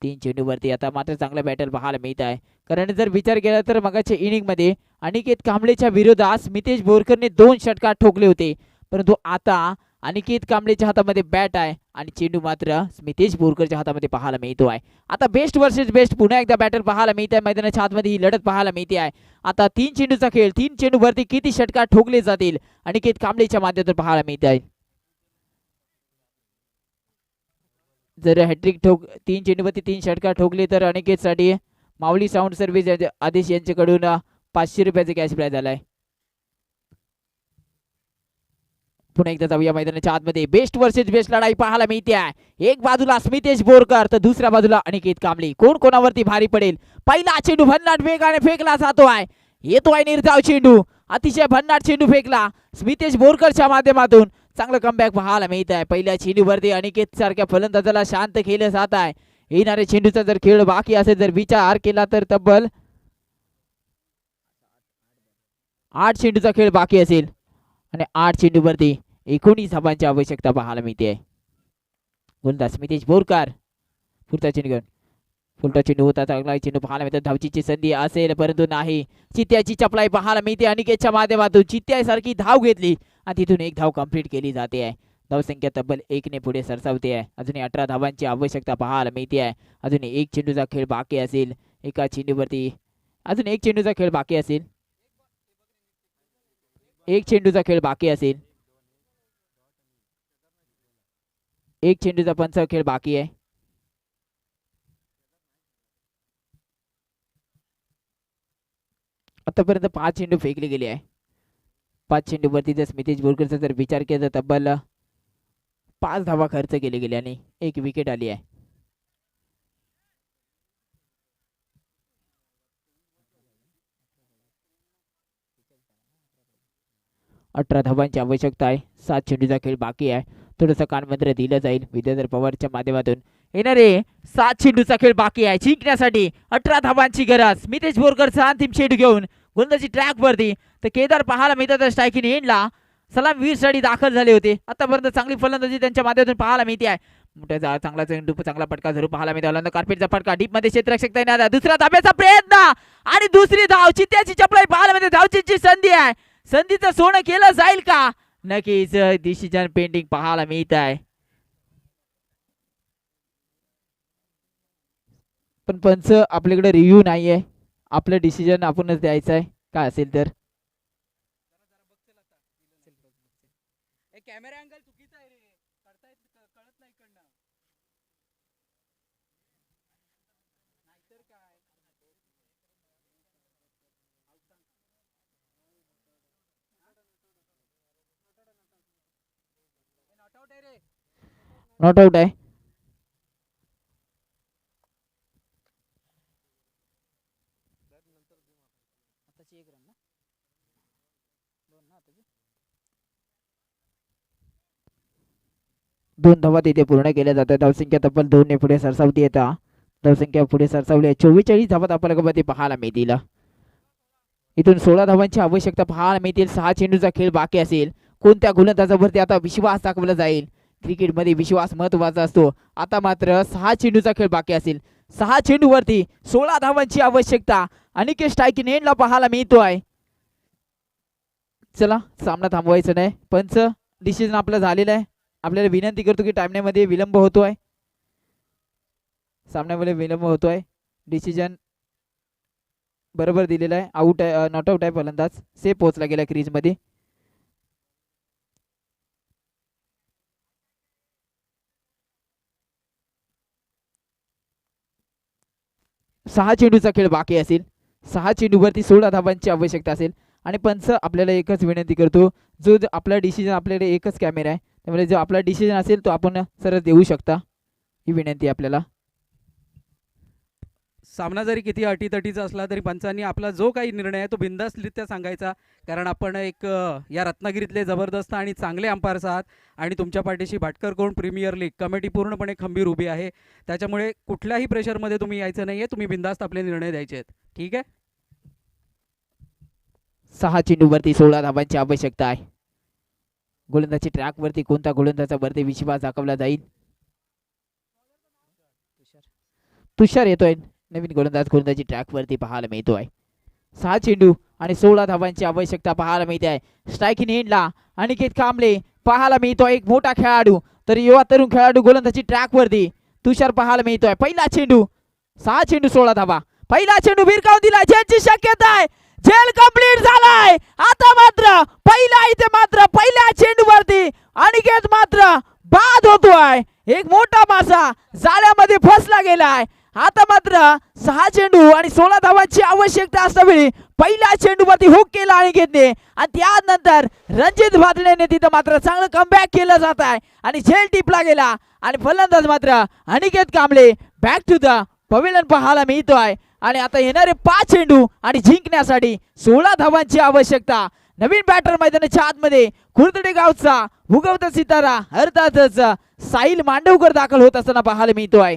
3 चेंडूवरती आता मात्र चांगला बॅटल पाहायला मिळत आहे. कारण जर विचार केला तर मगाच्या इनिंगमध्ये अनिकेत कांबळेच्या विरोधात स्मितेश बोरकरने 2 षटकार ठोकले होते परंतु आता अनिकेत कांबळेच्या हातामध्ये बॅट आहे आणि चेंडू मात्र स्मितेश बोरकरच्या हातामध्ये पाहायला मिळतो आहे. आता बेस्ट वर्सेस बेस्ट पुन्हा एकदा बॅटल पाहायला मिळत आहे. मैदानाच्या आतमध्ये ही लढत पाहायला मिळते आहे. आता 3 चेंडूचा खेळ. 3 चेंडूवरती किती षटकार ठोकले जातील अनिकेत कांबळेच्या माध्यमातून पाहायला मिळत आहे. जर हॅट्रिक 3 चेंडूवरती 3 षटकार ठोकले तर अनिकेतसाठी माऊली साऊंड सर्व्हिस आदेश यांच्याकडून 500 रुपयाचे कॅश प्राइज झालाय. पुन्हा एकदा जाऊया मैदानाच्या आतमध्ये. बेस्ट वर्सेस बेस्ट लढाई पाहायला मिळते आहे. एक बाजूला स्मितेश बोरकर तर दुसऱ्या बाजूला अनिकेत कांबळे. कोण कोणावरती भारी पडेल. पहिला चेंडू भन्नाट वेगाने फेकला जातो आहे. येतो आहे निर्धाव चेंडू. अतिशय भन्नाट चेंडू फेकला स्मितेश बोरकरच्या माध्यमातून. चांगलं कमबॅक पाहायला मिळत आहे. पहिल्या चेंडूवरती अनिकेत सारख्या फलंदाजाला शांत केलं जात आहे. येणारे चेंडूचा जर खेळ बाकी असेल जर विचार केला तर तब्बल 8 चेंडूचा खेळ बाकी असेल आणि 8 चेंडूवरती 19 धावांची आवश्यकता पाहायला मिळते. गोलंदाज स्मितेश बोरकर. पुढचा चेंडू घेऊन फुलटा चेंडू होता. चांगला चेंडू पाहायला मिळतो. धावचीची संधी असेल परंतु नाही. चित्त्याची चपलाई पाहायला मिळते अनिकेतच्या माध्यमातून. चित्त्यासारखी धाव घेतली आणि तिथून एक धाव कंप्लीट केली जाते आहे. धावसंख्या तब्बल 1 ने पुढे सरसावते आहे. अजूनही 18 धावांची आवश्यकता पाहायला मिळते आहे. अजून एक चेंडूचा खेळ बाकी असेल. एका चेंडूवरती अजून एक चेंडूचा खेळ बाकी असेल. एक चेंडूचा खेळ बाकी असेल. एक चेंडूचा पंच खेळ बाकी आहे. आतापर्यंत 5 चेंडू फेकले गेले आहे. 5 चेंडूवरती जर स्मितेश बोरकरचा जर विचार केला तर तब्बल 5 धावा खर्च केले गेले आणि 1 विकेट आली आहे. अठरा धावांची आवश्यकता आहे. 7 चेंडूचा खेळ बाकी आहे. थोडंसं कानमंत्र दिलं जाईल विद्याधर पवारच्या माध्यमातून. येणारे 7 चेंडूचा खेळ बाकी आहे. जिंकण्यासाठी 18 धावांची गरज. स्मितेश बोरकरचा अंतिम चेंडू घेऊन गोलंदाजी ट्रॅक वरती तर केदार पाहायला मिळतात. स्ट्रायकिंग एंडला सलामीवीरसाठी दाखल झाले होते. आतापर्यंत चांगली फलंदाजी त्यांच्या माध्यमातून पाहायला मिळते आहे. मोठा चांगला चेंडू चांगला फटका जरूर पाहायला मिळतो. कार्पेटचा फटका डीप मध्ये क्षेत्ररक्षक तैनात. दुसरा धाब्याचा प्रयत्न आणि दुसरी धाव. चित्त्याची चपलाई पाहायला मिळते. धावचीची संधी आहे. संधीचं सोनं केलं जाईल का. नक्कीच डिसिजन पेंडिंग पाहायला मिळत आहे. पण पंच आपल्याकडे रिव्ह्यू नाहीये. आपलं डिसिजन आपणच द्यायचं आहे काय असेल तर. कॅमेरा अँगल चुकीचा आहे रे. करता येत कळत नाही इकडनं. नाहीतर काय नॉट आउट आहे रे. नॉट आउट आहे. दोन धावा तिथे पूर्ण केल्या जातात. धावसंख्या तब्बल 2 ने पुढे सरसावती येतात. धावसंख्या पुढे सरसावली आहे. 44 धावात आपल्याला पाहायला मिळतील. इथून 16 धावांची आवश्यकता पाहायला मिळतील. 6 चेंडूचा खेळ बाकी असेल. कोणत्या गोलंदाजावरती आता विश्वास दाखवला जाईल. क्रिकेटमध्ये विश्वास महत्वाचा असतो. आता मात्र 6 चेंडूचा खेळ बाकी असेल. 6 चेंडूवरती 16 धावांची आवश्यकता. अनिकेत स्ट्रायकिंग एंडला पाहायला मिळतोय. चला सामना थांबवायचा नाही. पंच डिसिजन आपला झालेला आहे. आपल्याला विनंती करतो की टाइममध्ये विलंब होतोय. सामन्यामध्ये विलंब होतोय. डिसिजन बरोबर दिलेला आहे. आउट आहे, नॉट आउट आहे फलंदाज. सेफ पोहोचला गेला क्रीज मध्ये. सहा चेंडूचा खेळ बाकी असेल. 6 चेंडूवरती 16 धावांची आवश्यकता असेल. आणि पंच आपल्याला एकच विनंती करतो, जो आपला डिसिजन, आपल्याकडे एकच कॅमेरा आहे, त्यामुळे जो आपला डिसिजन असेल तो आपण सरळ देऊ शकता. ही विनंती आपल्याला. सामना जरी किती अटीतटीचा असला तरी पंचांनी आपला जो काही निर्णय आहे तो बिनधास्तरित्या सांगायचा, कारण आपण एक या रत्नागिरीतले जबरदस्त आणि चांगले अंपायर्स आहात आणि तुमच्या पाठीशी भाटकर कोण प्रीमियर लीग कमिटी पूर्णपणे खंबीर उभी आहे. त्याच्यामुळे कुठल्याही प्रेशरमध्ये तुम्ही यायचं नाही आहे. तुम्ही बिनधास्त आपले निर्णय द्यायचे आहेत. ठीक आहे. 6 चेंडूवरती 16 धावांची आवश्यकता आहे. गोलंदाजी ट्रॅकवरती कोणता गोलंदाजावरती विश्वास दाखवला जाईल. तुषार येतोय. नवीन गोलंदाजी ट्रॅकवरती पाहायला मिळतोय. 6 चेंडू आणि 16 धावांची आवश्यकता पाहायला मिळते आहे. स्ट्रायकिंग एंडला अनिकेत कांबळे पाहायला मिळतोय. एक मोठा खेळाडू, तर युवा तरुण खेळाडू गोलंदाजी ट्रॅकवरती तुषार पाहायला मिळतोय. पहिला चेंडू, 6 चेंडू 16 धावा. पहिला चेंडू भिरकावून दिला. ज्याची शक्यता आहे, झेल कंप्लीट झालाय. आता मात्र पहिल्या चेंडूवरती अनिकेत मात्र बाद होतोय. एक मोठा मासा जाळ्यामध्ये फसला गेलाय. आता मात्र 6 चेंडू आणि 16 धावांची आवश्यकता असतावेळी पहिल्या चेंडूवरती हुक केला अनिकेतने आणि त्यानंतर रणजित भादलेने तिथं मात्र चांगलं कमबॅक केलं जात आहे आणि झेल टिपला गेला आणि फलंदाज मात्र Aniket Kamble back to the pavilion पाहायला मिळतोय. आणि आता येणारे 5 चेंडू आणि जिंकण्यासाठी 16 धावांची आवश्यकता. नवीन बॅटर मैदानाच्या आतमध्ये खुर्दडे गावचा उगवता सितारा अर्थातच साहिल मांडवकर दाखल होत असताना पाहायला मिळतोय.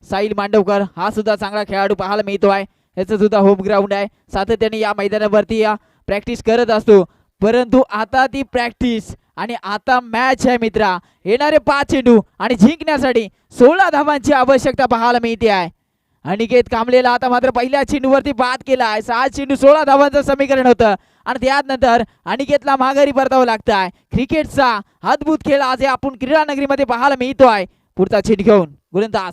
साहिल मांडवकर हा सुद्धा चांगला खेळाडू पाहायला मिळतोय. याचं सुद्धा होम ग्राउंड आहे. सातत्याने या मैदानावरती प्रॅक्टिस करत असतो, परंतु आता ती प्रॅक्टिस आणि आता मॅच आहे मित्रा. येणारे 5 चेंडू आणि जिंकण्यासाठी 16 धावांची आवश्यकता पाहायला मिळते आहे. अनिकेत कांबळेला आता मात्र पहिल्या चेंडूवरती बाद केला आहे. 6 चेंडू 16 धावांचं समीकरण होतं आणि त्यानंतर अनिकेतला माघारी परतावं लागतं आहे. क्रिकेटचा अद्भुत खेळ आज आपण क्रीडा नगरीमध्ये पाहायला मिळतोय. पुढचा चेंडू घेऊन गोलंदाज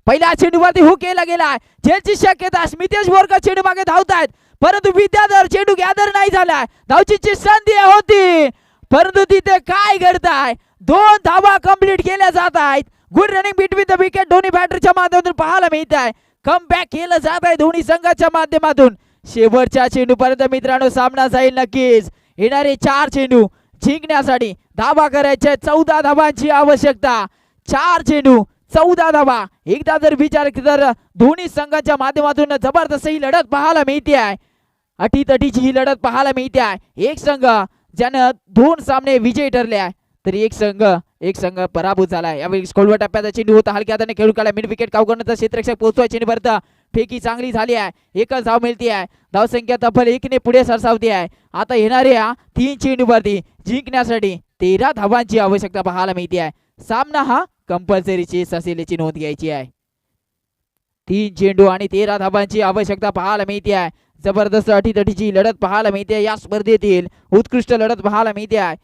पहिल्या चेंडूवरती हुक केला गेलाय. झेलची शक्यता. स्मितेश बोरकर चेंडू मागे धावतायत, परंतु विद्याधर चेंडू गॅदर नाही झालाय. धावचीची संधी होती, परंतु तिथे काय घडताय, 2 धावा कंप्लीट केल्या जात आहेत. Good running between the wicket दोन्ही बॅटरच्या माध्यमातून पाहायला मिळत आहे. कम बॅक केलं जात आहे दोन्ही संघाच्या माध्यमातून. शेवटच्या चेंडूपर्यंत मित्रांनो सामना जाईल नक्कीच. येणारे 4 चेंडू जिंकण्यासाठी धावा करायच्या. 14 धावांची आवश्यकता. 4 चेंडू 14 धावा. एकदा जर विचार केला तर दोन्ही संघाच्या माध्यमातून जबरदस्त ही लढत पाहायला मिळते आहे. अटीतटीची ही लढत पाहायला मिळते आहे. एक संघ ज्यानं 2 सामने विजयी ठरले आहे, तर एक संघ पराभूत झाला आहे. यावेळी खोलवर टप्प्याचा चेंडू होता. हलक्या हाताने खेळून काढला. मिड विकेट कावकरचा क्षेत्ररक्षक पोहोचतोय चेंडूपर्यंत. फेकी चांगली झाली आहे. एकच धाव मिळते आहे. धावसंख्या तब्बल 1 ने पुढे सरसावते आहे. आता येणाऱ्या 3 चेंडूवरती जिंकण्यासाठी 13 धावांची आवश्यकता पाहायला मिळते आहे. सामना हा कंपल्सरी चेस असेल याची नोंद घ्यायची आहे. 3 चेंडू आणि 13 धावांची आवश्यकता पाहायला मिळते आहे. जबरदस्त अटीतटीची लढत पाहायला मिळते. या स्पर्धेतील उत्कृष्ट लढत पाहायला मिळते आहे.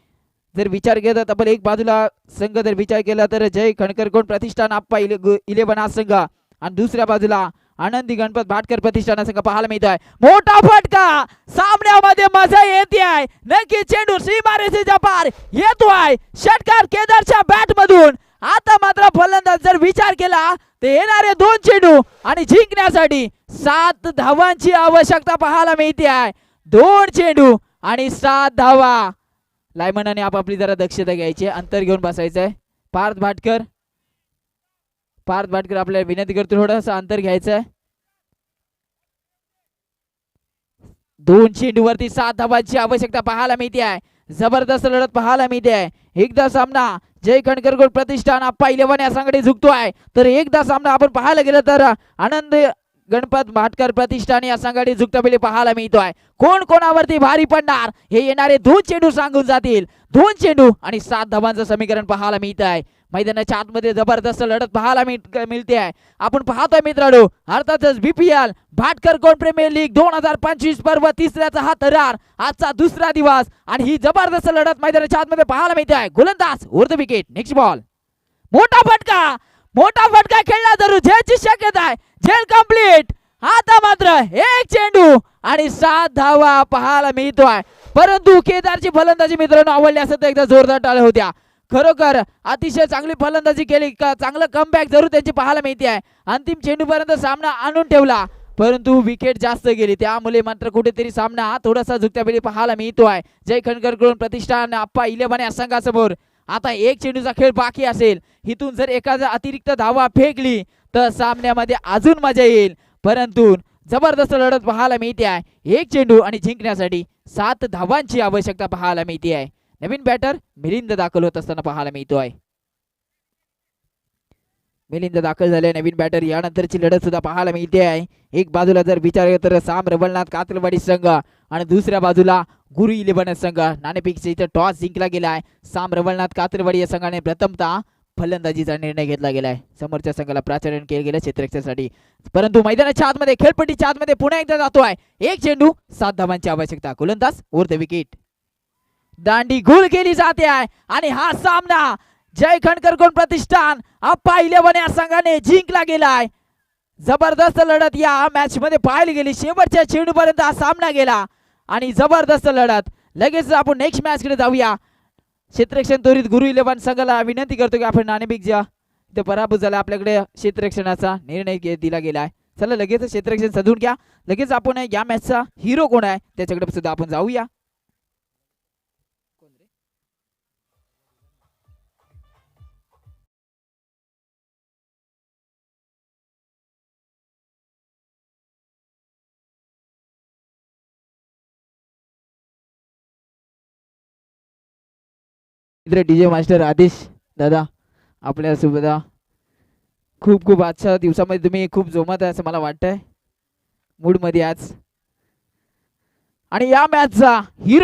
जर विचार केला तर एक बाजूला संघ जर विचार केला तर जय खणकर कोण प्रतिष्ठान आप्पा 11 हा संघ आणि दुसऱ्या बाजूला आनंदी गणपत भाटकर प्रतिष्ठान संघ पाहायला मिळत आहे. मोठा फटका. सामन्यामध्ये मजा येते आहे. नक्की चेंडू सीमारेषेच्या पार येतोय. षटकार केदारच्या बॅट मधून. आता मात्र फलंदाज जर विचार केला तर येणारे 2 चेंडू आणि जिंकण्यासाठी 7 धावांची आवश्यकता पाहायला मिळते आहे. 2 चेंडू आणि 7 धावा. लायमनाने आपापली जरा दक्षता घ्यायची, अंतर घेऊन बसायचं आहे. पार्थ भाटकर आपल्याला विनंती करतो थोडंसं अंतर घ्यायचं आहे. 2 चेंडूवरती 7 धावांची आवश्यकता पाहायला मिळते आहे. जबरदस्त लढत पाहायला मिळते आहे. एकदा सामना जय खणकर गोल्ड प्रतिष्ठान आप्पा 11 या संघाने झुकतो आहे, तर एकदा सामना आपण पाहायला गेलं तर आनंद गणपत भाटकर प्रतिष्ठान या संघाने झुकताबेली पाहायला मिळतोय. कोण कोणावरती भारी पडणार हे येणारे 2 चेंडू सांगून जातील. 2 चेंडू आणि 7 धावांचं समीकरण पाहायला मिळत आहे. मैदानाच्या आतमध्ये जबरदस्त लढत पाहायला मिळते आहे. आपण पाहतोय मित्रांनो, अर्थातच BPL भाटकर कोण प्रीमियर लीग 2025 पर्व तिसऱ्याचा हा थरार आजचा दुसरा दिवस आणि ही जबरदस्त लढत मैदानाच्या आतमध्ये पाहायला मिळते आहे. गोलंदाज उर्ध विकेट, नेक्स्ट बॉल, मोठा फटका खेळला जरूर झेलची शक्यता आहे. झेल कंप्लीट. आता मात्र एक चेंडू आणि 7 धावा पाहायला मिळतोय. परंतु केदारची फलंदाजी मित्रांनो आवडली असत एकदा जोरदार टाळ्या होत्या. खरोखर अतिशय चांगली फलंदाजी केली, चांगलं कमबॅक जरूर त्यांची पाहायला मिळते आहे. अंतिम चेंडूपर्यंत सामना आणून ठेवला परंतु विकेट जास्त गेली, त्यामुळे मात्र कुठेतरी सामना थोडासा झुकत्या वेळी पाहायला मिळतोय. जय खंडकर कडून प्रतिष्ठान आप्पा 11 या संघासमोर आता एक चेंडूचा खेळ बाकी असेल. इथून जर एखादा अतिरिक्त धावा फेकली तर सामन्यामध्ये अजून मजा येईल. परंतु जबरदस्त लढत पाहायला मिळते आहे. एक चेंडू आणि जिंकण्यासाठी 7 धावांची आवश्यकता पाहायला मिळते आहे. नवीन बॅटर मिलिंद दाखल होत असताना पाहायला मिळतोय. मिलिंद दाखल झाले नवीन बॅटर. यानंतरची लढत सुद्धा पाहायला मिळते आहे. एक बाजूला जर विचार केला तर साम रबलनाथ कातलवाडी संघ आणि दुसऱ्या बाजूला गुरु 11 संघ. नाणेपेक्षा इथं टॉस जिंकला गेला आहे. साम रबलनाथ कातलवाडी या संघाने प्रथमतः फलंदाजीचा निर्णय घेतला गेलाय. समोरच्या संघाला प्राचारण केले गेले क्षेत्ररक्षणासाठी. परंतु मैदानाच्या आतमध्ये खेळपट्टीच्या आतमध्ये पुन्हा एकदा जातोय. एक चेंडू 7 धावांची आवश्यकता. गोलंदाज उर्ध विकेट. दांडी गुल केली जाते आहे आणि हा सामना जय खंडकर कोण प्रतिष्ठान आप्पा 11 या संघाने जिंकला गेलाय. जबरदस्त लढत या मॅच मध्ये पाहायला गेली. शेवटच्या चेंडूपर्यंत हा सामना गेला आणि जबरदस्त लढत. लगेच आपण नेक्स्ट मॅच कडे जाऊया. क्षेत्ररक्षण त्वरित गुरु 11 संघाला विनंती करतो की आपण नाणेफेकच्या इथे पराभूत झाला. आपल्याकडे क्षेत्ररक्षणाचा निर्णय दिला गेलाय. चला लगेच क्षेत्ररक्षण सजून घ्या. लगेच आपण या मॅचचा हिरो कोण आहे त्याच्याकडे सुद्धा आपण जाऊया. डीजे मास्टर आदेश दादा आपल्या सुविधा खूप खूप आजच्या दिवसामध्ये तुम्ही खूप जोमात आहे असं मला वाटतंय. मूड मध्ये आज आणि या मॅचचा हिरो